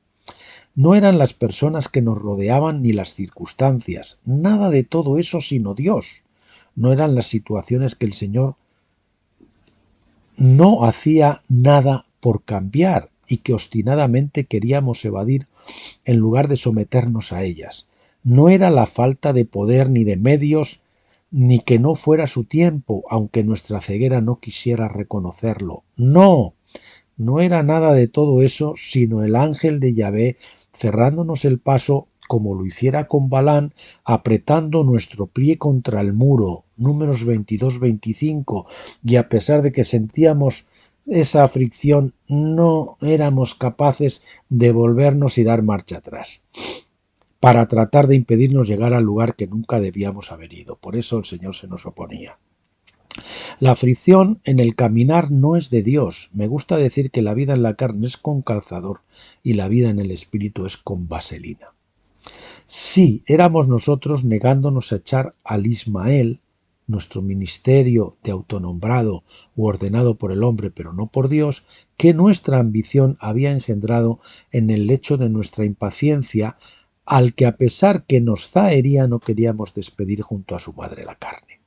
No eran las personas que nos rodeaban ni las circunstancias, nada de todo eso sino Dios. No eran las situaciones que el Señor no hacía nada por cambiar y que obstinadamente queríamos evadir en lugar de someternos a ellas. No era la falta de poder ni de medios, ni que no fuera su tiempo, aunque nuestra ceguera no quisiera reconocerlo. No, no era nada de todo eso, sino el ángel de Yahvé cerrándonos el paso como lo hiciera con Balán, apretando nuestro pie contra el muro, Números 22-25, y a pesar de que sentíamos esa fricción, no éramos capaces de volvernos y dar marcha atrás, para tratar de impedirnos llegar al lugar que nunca debíamos haber ido. Por eso el Señor se nos oponía. La fricción en el caminar no es de Dios. Me gusta decir que la vida en la carne es con calzador y la vida en el espíritu es con vaselina. Sí, éramos nosotros negándonos a echar al Ismael, nuestro ministerio de autonombrado u ordenado por el hombre pero no por Dios, que nuestra ambición había engendrado en el lecho de nuestra impaciencia, al que a pesar que nos zahería no queríamos despedir junto a su madre la carne.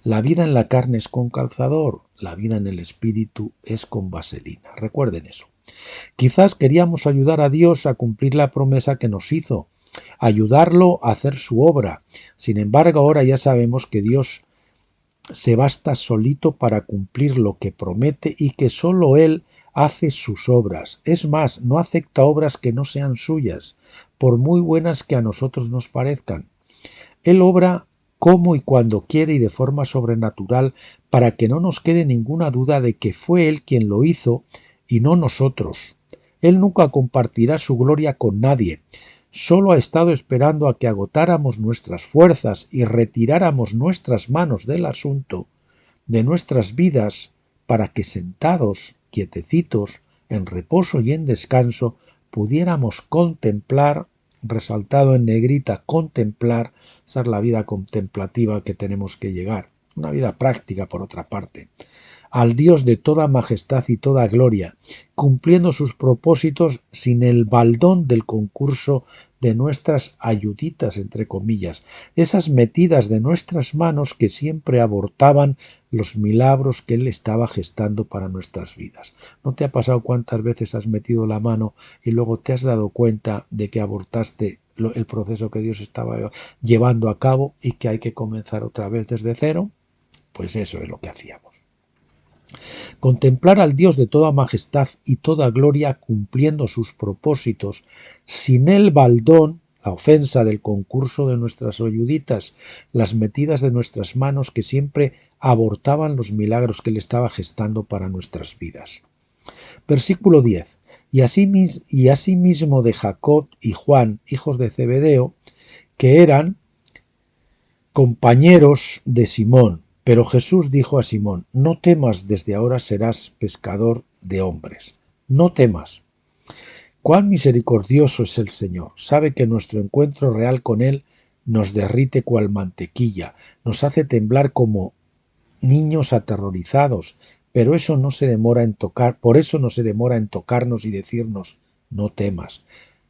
La vida en la carne es con calzador, la vida en el espíritu es con vaselina. Recuerden eso. Quizás queríamos ayudar a Dios a cumplir la promesa que nos hizo, ayudarlo a hacer su obra. Sin embargo, ahora ya sabemos que Dios se basta solito para cumplir lo que promete y que solo Él hace sus obras. Es más, no acepta obras que no sean suyas, por muy buenas que a nosotros nos parezcan. Él obra como y cuando quiere y de forma sobrenatural para que no nos quede ninguna duda de que fue Él quien lo hizo y no nosotros. Él nunca compartirá su gloria con nadie. Solo ha estado esperando a que agotáramos nuestras fuerzas y retiráramos nuestras manos del asunto, de nuestras vidas, para que sentados, quietecitos, en reposo y en descanso, pudiéramos contemplar, resaltado en negrita, contemplar, esa es la vida contemplativa que tenemos que llegar, una vida práctica por otra parte, al Dios de toda majestad y toda gloria, cumpliendo sus propósitos sin el baldón del concurso de nuestras ayuditas, entre comillas, esas metidas de nuestras manos que siempre abortaban los milagros que Él estaba gestando para nuestras vidas. ¿No te ha pasado cuántas veces has metido la mano y luego te has dado cuenta de que abortaste el proceso que Dios estaba llevando a cabo y que hay que comenzar otra vez desde cero? Pues eso es lo que hacíamos. Contemplar al Dios de toda majestad y toda gloria cumpliendo sus propósitos sin el baldón, la ofensa del concurso de nuestras ayuditas, las metidas de nuestras manos que siempre abortaban los milagros que Él estaba gestando para nuestras vidas. Versículo 10. Y asimismo de Jacob y Juan, hijos de Zebedeo, que eran compañeros de Simón. Pero Jesús dijo a Simón: no temas, desde ahora serás pescador de hombres. No temas. Cuán misericordioso es el Señor. Sabe que nuestro encuentro real con Él nos derrite cual mantequilla, nos hace temblar como niños aterrorizados, pero eso no se demora en tocar, por eso no se demora en tocarnos y decirnos: no temas.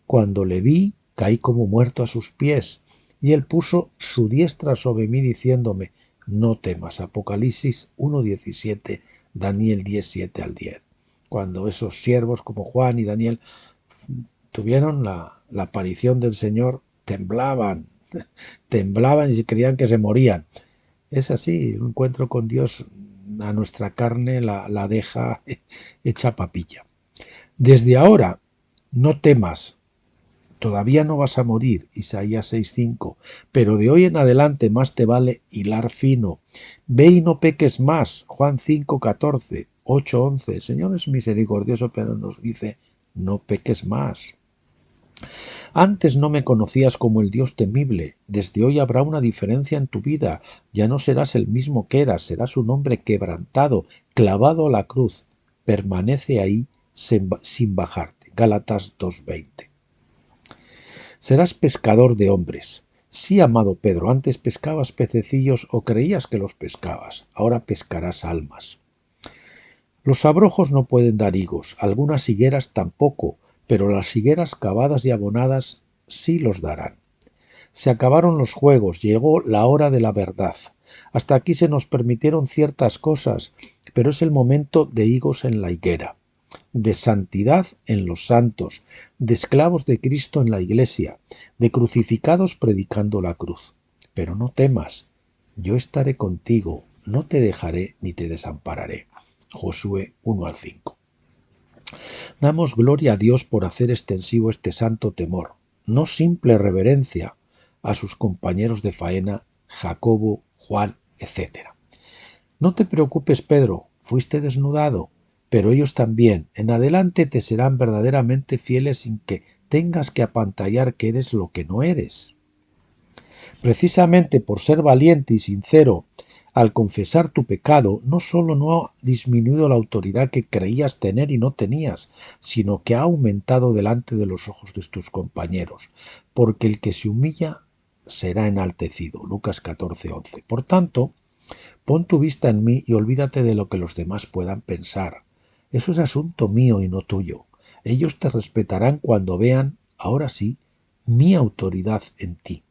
Cuando le vi, caí como muerto a sus pies, y Él puso su diestra sobre mí diciéndome: no temas. Apocalipsis 1:17, Daniel 10:7 al 10. Cuando esos siervos como Juan y Daniel tuvieron la aparición del Señor, temblaban y creían que se morían. Es así, un encuentro con Dios a nuestra carne la deja hecha papilla. Desde ahora, no temas. Todavía no vas a morir, Isaías 6:5, pero de hoy en adelante más te vale hilar fino. Ve y no peques más, Juan 5:14, 8:11. El Señor es misericordioso, pero nos dice: no peques más. Antes no me conocías como el Dios temible. Desde hoy habrá una diferencia en tu vida. Ya no serás el mismo que eras, serás un hombre quebrantado, clavado a la cruz. Permanece ahí sin bajarte. Gálatas 2:20. Serás pescador de hombres. Sí, amado Pedro, antes pescabas pececillos o creías que los pescabas. Ahora pescarás almas. Los abrojos no pueden dar higos, algunas higueras tampoco, pero las higueras cavadas y abonadas sí los darán. Se acabaron los juegos, llegó la hora de la verdad. Hasta aquí se nos permitieron ciertas cosas, pero es el momento de higos en la higuera, de santidad en los santos, de esclavos de Cristo en la Iglesia, de crucificados predicando la cruz. Pero no temas, yo estaré contigo, no te dejaré ni te desampararé. Josué 1:5. Damos gloria a Dios por hacer extensivo este santo temor, no simple reverencia, a sus compañeros de faena, Jacobo, Juan, etc. No te preocupes, Pedro, fuiste desnudado, pero ellos también. En adelante te serán verdaderamente fieles sin que tengas que apantallar que eres lo que no eres. Precisamente por ser valiente y sincero al confesar tu pecado, no solo no ha disminuido la autoridad que creías tener y no tenías, sino que ha aumentado delante de los ojos de tus compañeros, porque el que se humilla será enaltecido. Lucas 14:11. Por tanto, pon tu vista en mí y olvídate de lo que los demás puedan pensar. Eso es asunto mío y no tuyo. Ellos te respetarán cuando vean, ahora sí, mi autoridad en ti.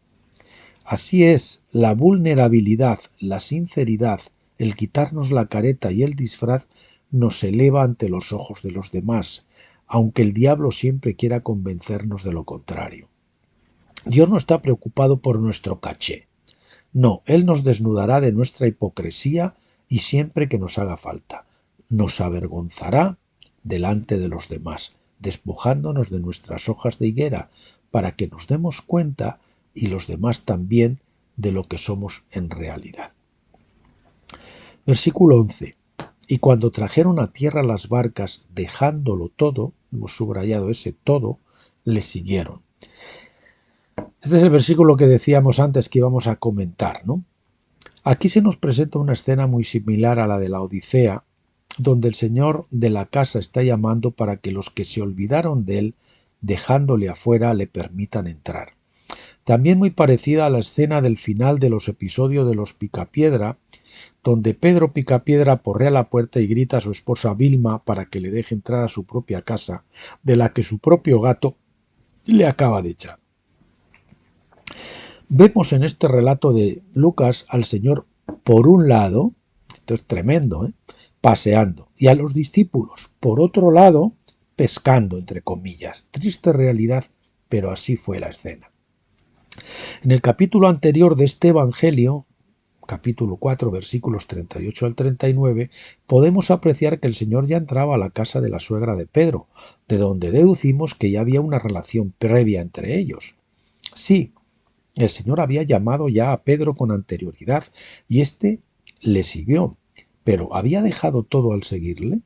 Así es, la vulnerabilidad, la sinceridad, el quitarnos la careta y el disfraz nos eleva ante los ojos de los demás, aunque el diablo siempre quiera convencernos de lo contrario. Dios no está preocupado por nuestro caché. No, Él nos desnudará de nuestra hipocresía y siempre que nos haga falta. Nos avergonzará delante de los demás, despojándonos de nuestras hojas de higuera, para que nos demos cuenta, y los demás también, de lo que somos en realidad. Versículo 11. Y cuando trajeron a tierra las barcas, dejándolo todo, hemos subrayado ese todo, le siguieron. Este es el versículo que decíamos antes que íbamos a comentar, ¿no? Aquí se nos presenta una escena muy similar a la de la Odisea, donde el señor de la casa está llamando para que los que se olvidaron de él, dejándole afuera, le permitan entrar. También muy parecida a la escena del final de los episodios de los Picapiedra, donde Pedro Picapiedra porrea la puerta y grita a su esposa Vilma para que le deje entrar a su propia casa, de la que su propio gato le acaba de echar. Vemos en este relato de Lucas al Señor, por un lado, esto es tremendo, paseando, y a los discípulos, por otro lado, pescando, entre comillas. Triste realidad, pero así fue la escena. En el capítulo anterior de este Evangelio, capítulo 4, versículos 38 al 39, podemos apreciar que el Señor ya entraba a la casa de la suegra de Pedro, de donde deducimos que ya había una relación previa entre ellos. Sí, el Señor había llamado ya a Pedro con anterioridad y éste le siguió, pero ¿había dejado todo al seguirle?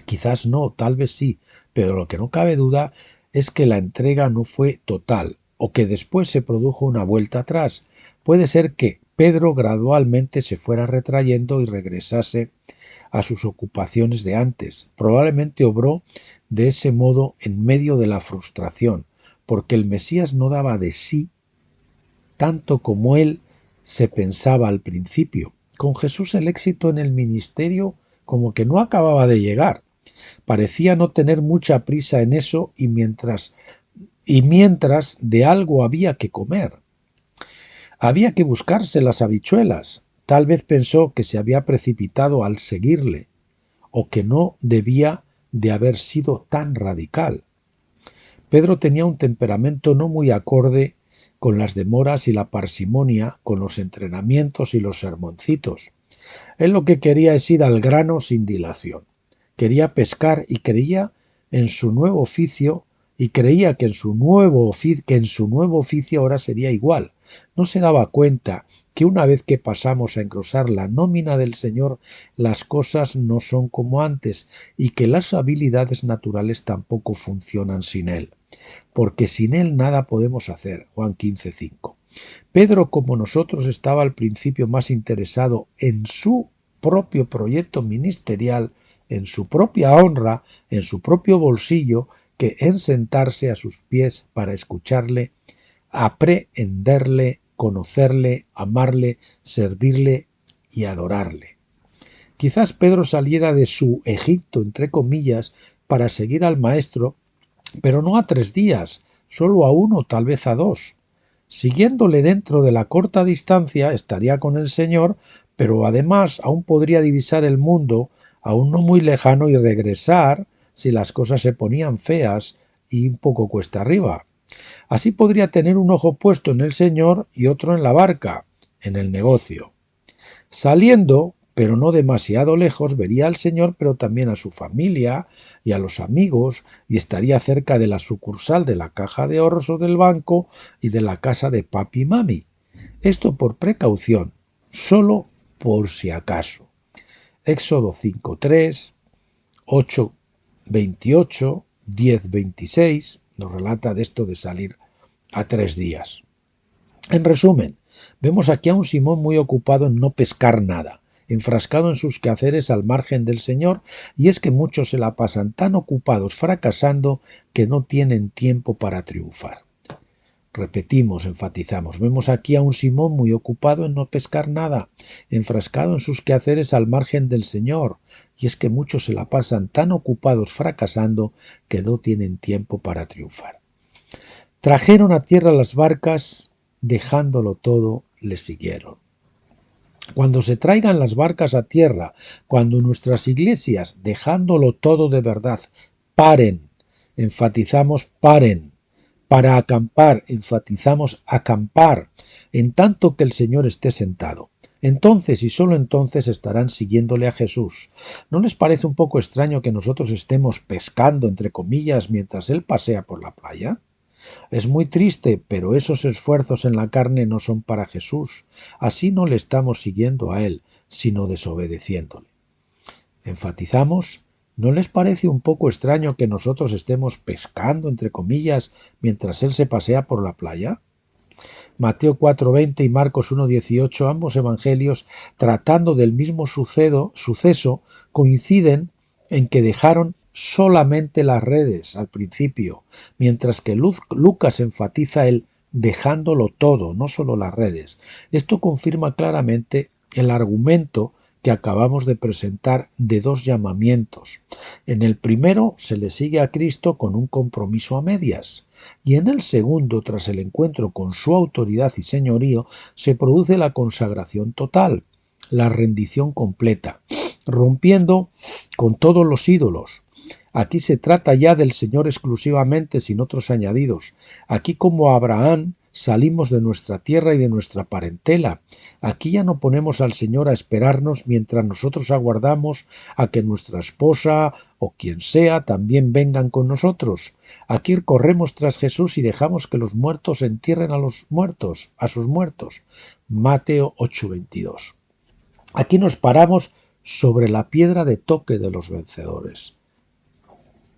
Quizás no, tal vez sí, pero lo que no cabe duda es que la entrega no fue total, o que después se produjo una vuelta atrás. Puede ser que Pedro gradualmente se fuera retrayendo y regresase a sus ocupaciones de antes. Probablemente obró de ese modo en medio de la frustración, porque el Mesías no daba de sí tanto como él se pensaba al principio. Con Jesús el éxito en el ministerio como que no acababa de llegar. Parecía no tener mucha prisa en eso y mientras de algo había que comer. Había que buscarse las habichuelas. Tal vez pensó que se había precipitado al seguirle, o que no debía de haber sido tan radical. Pedro tenía un temperamento no muy acorde con las demoras y la parsimonia, con los entrenamientos y los sermoncitos. Él lo que quería es ir al grano sin dilación. Quería pescar y creía en su nuevo oficio y creía que en su nuevo oficio ahora sería igual. No se daba cuenta que una vez que pasamos a engrosar la nómina del Señor, las cosas no son como antes y que las habilidades naturales tampoco funcionan sin Él. Porque sin Él nada podemos hacer. Juan 15:5. Pedro, como nosotros, estaba al principio más interesado en su propio proyecto ministerial, en su propia honra, en su propio bolsillo, que en sentarse a sus pies para escucharle, aprenderle, conocerle, amarle, servirle y adorarle. Quizás Pedro saliera de su Egipto, entre comillas, para seguir al Maestro, pero no a 3 días, solo a 1, tal vez a 2. Siguiéndole dentro de la corta distancia estaría con el Señor, pero además aún podría divisar el mundo, aún no muy lejano, y regresar si las cosas se ponían feas y un poco cuesta arriba. Así podría tener un ojo puesto en el Señor y otro en la barca, en el negocio. Saliendo, pero no demasiado lejos, vería al Señor, pero también a su familia y a los amigos, y estaría cerca de la sucursal de la caja de ahorros o del banco y de la casa de papi y mami. Esto por precaución, solo por si acaso. Éxodo 5:3, 8:28, 10:26 nos relata de esto de salir a 3 días. En resumen, vemos aquí a un Simón muy ocupado en no pescar nada, enfrascado en sus quehaceres al margen del Señor, y es que muchos se la pasan tan ocupados fracasando que no tienen tiempo para triunfar. Repetimos, enfatizamos, vemos aquí a un Simón muy ocupado en no pescar nada, enfrascado en sus quehaceres al margen del Señor, y es que muchos se la pasan tan ocupados fracasando que no tienen tiempo para triunfar. Trajeron a tierra las barcas, dejándolo todo, le siguieron. Cuando se traigan las barcas a tierra, cuando nuestras iglesias, dejándolo todo de verdad, paren, enfatizamos paren, para acampar, enfatizamos acampar, en tanto que el Señor esté sentado. Entonces y sólo entonces estarán siguiéndole a Jesús. ¿No les parece un poco extraño que nosotros estemos pescando, entre comillas, mientras Él pasea por la playa? Es muy triste, pero esos esfuerzos en la carne no son para Jesús. Así no le estamos siguiendo a Él, sino desobedeciéndole. Enfatizamos, ¿no les parece un poco extraño que nosotros estemos pescando, entre comillas, mientras Él se pasea por la playa? Mateo 4:20 y Marcos 1:18, ambos evangelios, tratando del mismo suceso, coinciden en que dejaron solamente las redes al principio, mientras que Lucas enfatiza el dejándolo todo, no solo las redes. Esto confirma claramente el argumento que acabamos de presentar de dos llamamientos. En el primero se le sigue a Cristo con un compromiso a medias, y en el segundo, tras el encuentro con su autoridad y señorío, se produce la consagración total, la rendición completa, rompiendo con todos los ídolos. Aquí se trata ya del Señor exclusivamente, sin otros añadidos. Aquí, como Abraham, salimos de nuestra tierra y de nuestra parentela. Aquí ya no ponemos al Señor a esperarnos mientras nosotros aguardamos a que nuestra esposa o quien sea también vengan con nosotros. Aquí corremos tras Jesús y dejamos que los muertos entierren a sus muertos. Mateo 8:22. Aquí nos paramos sobre la piedra de toque de los vencedores.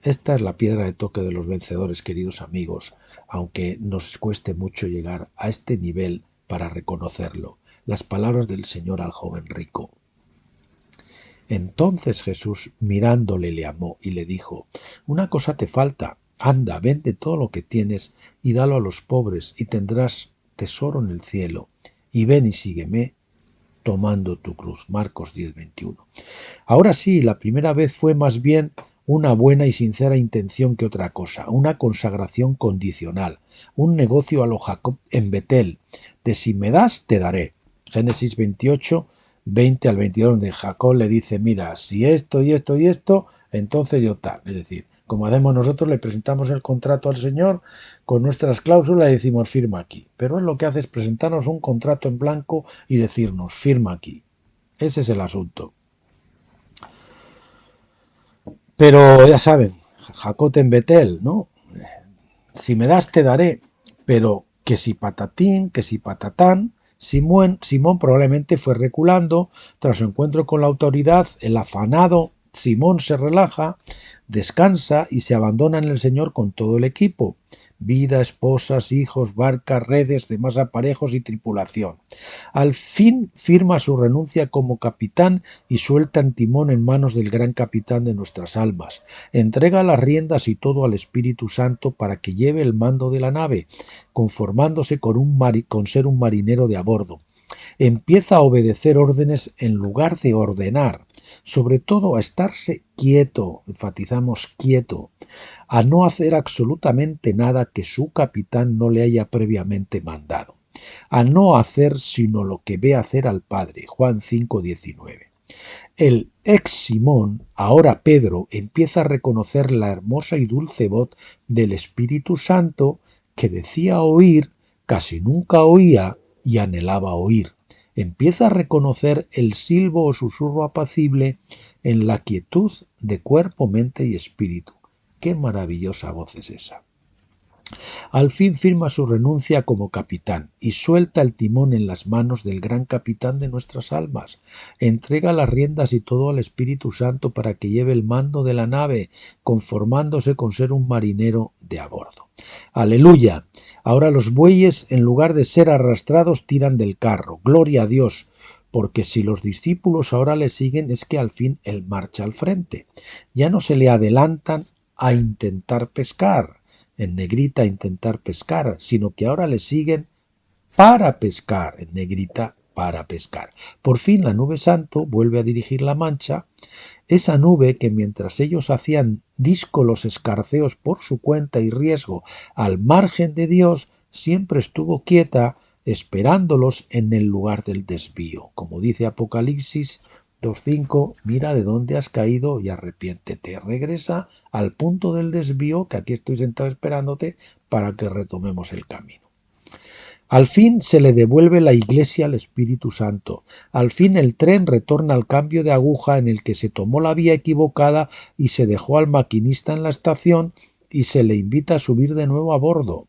Esta es la piedra de toque de los vencedores, queridos amigos, aunque nos cueste mucho llegar a este nivel para reconocerlo. Las palabras del Señor al joven rico. Entonces Jesús, mirándole, le amó y le dijo: una cosa te falta, anda, vende todo lo que tienes y dalo a los pobres y tendrás tesoro en el cielo. Y ven y sígueme tomando tu cruz. Marcos 10:21. Ahora sí, la primera vez fue más bien una buena y sincera intención que otra cosa, una consagración condicional, un negocio a lo Jacob en Betel, de si me das, te daré. Génesis 28, 20 al 22, donde Jacob le dice: mira, si esto y esto y esto, entonces yo tal. Es decir, como hacemos nosotros, le presentamos el contrato al Señor con nuestras cláusulas y decimos: firma aquí. Pero él lo que hace es presentarnos un contrato en blanco y decirnos: firma aquí. Ese es el asunto. Pero ya saben, Jacob en Betel, ¿no? Si me das, te daré. Pero que si patatín, que si patatán. Simón probablemente fue reculando. Tras su encuentro con la autoridad, el afanado Simón se relaja, descansa y se abandona en el Señor con todo el equipo: vida, esposas, hijos, barcas, redes, demás aparejos y tripulación. Al fin firma su renuncia como capitán y suelta el timón en manos del gran capitán de nuestras almas. Entrega las riendas y todo al Espíritu Santo para que lleve el mando de la nave, conformándose con ser un marinero de a bordo. Empieza a obedecer órdenes en lugar de ordenar, sobre todo a estarse quieto, enfatizamos quieto, a no hacer absolutamente nada que su capitán no le haya previamente mandado, a no hacer sino lo que ve hacer al Padre. Juan 5:19. El ex Simón, ahora Pedro, empieza a reconocer la hermosa y dulce voz del Espíritu Santo que decía oír, casi nunca oía y anhelaba oír. Empieza a reconocer el silbo o susurro apacible en la quietud de cuerpo, mente y espíritu. ¡Qué maravillosa voz es esa! Al fin firma su renuncia como capitán y suelta el timón en las manos del gran capitán de nuestras almas. Entrega las riendas y todo al Espíritu Santo para que lleve el mando de la nave, conformándose con ser un marinero de a bordo. ¡Aleluya! Ahora los bueyes, en lugar de ser arrastrados, tiran del carro. ¡Gloria a Dios! Porque si los discípulos ahora le siguen, es que al fin él marcha al frente. Ya no se le adelantan a intentar pescar, en negrita intentar pescar, sino que ahora le siguen para pescar, en negrita para pescar. Por fin la nube santo vuelve a dirigir la mancha, esa nube que mientras ellos hacían díscolos escarceos por su cuenta y riesgo al margen de Dios, siempre estuvo quieta esperándolos en el lugar del desvío. Como dice Apocalipsis 2:5, mira de dónde has caído y arrepiéntete. Regresa al punto del desvío, que aquí estoy sentado esperándote para que retomemos el camino. Al fin se le devuelve la Iglesia al Espíritu Santo. Al fin el tren retorna al cambio de aguja en el que se tomó la vía equivocada y se dejó al maquinista en la estación y se le invita a subir de nuevo a bordo.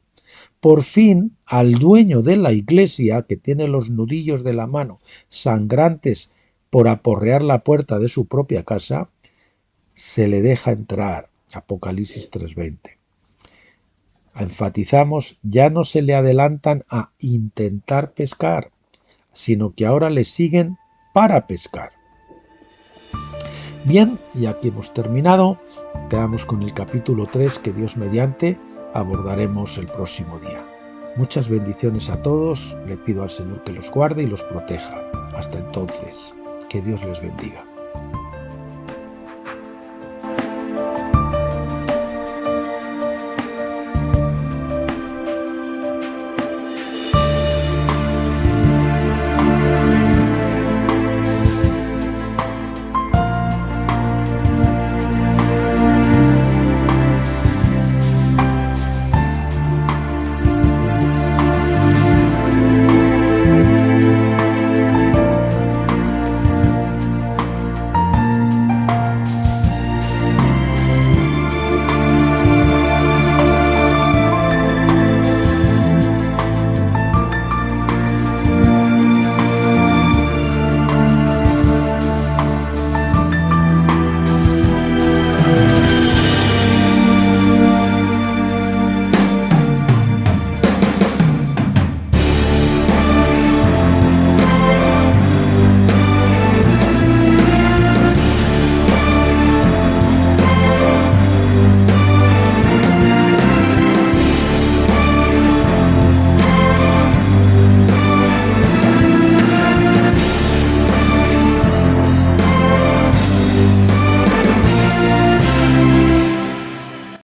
Por fin al dueño de la Iglesia, que tiene los nudillos de la mano sangrantes por aporrear la puerta de su propia casa, se le deja entrar. Apocalipsis 3:20. Enfatizamos, ya no se le adelantan a intentar pescar, sino que ahora le siguen para pescar. Bien, y aquí hemos terminado. Quedamos con el capítulo 3, que Dios mediante abordaremos el próximo día. Muchas bendiciones a todos. Le pido al Señor que los guarde y los proteja. Hasta entonces, que Dios les bendiga.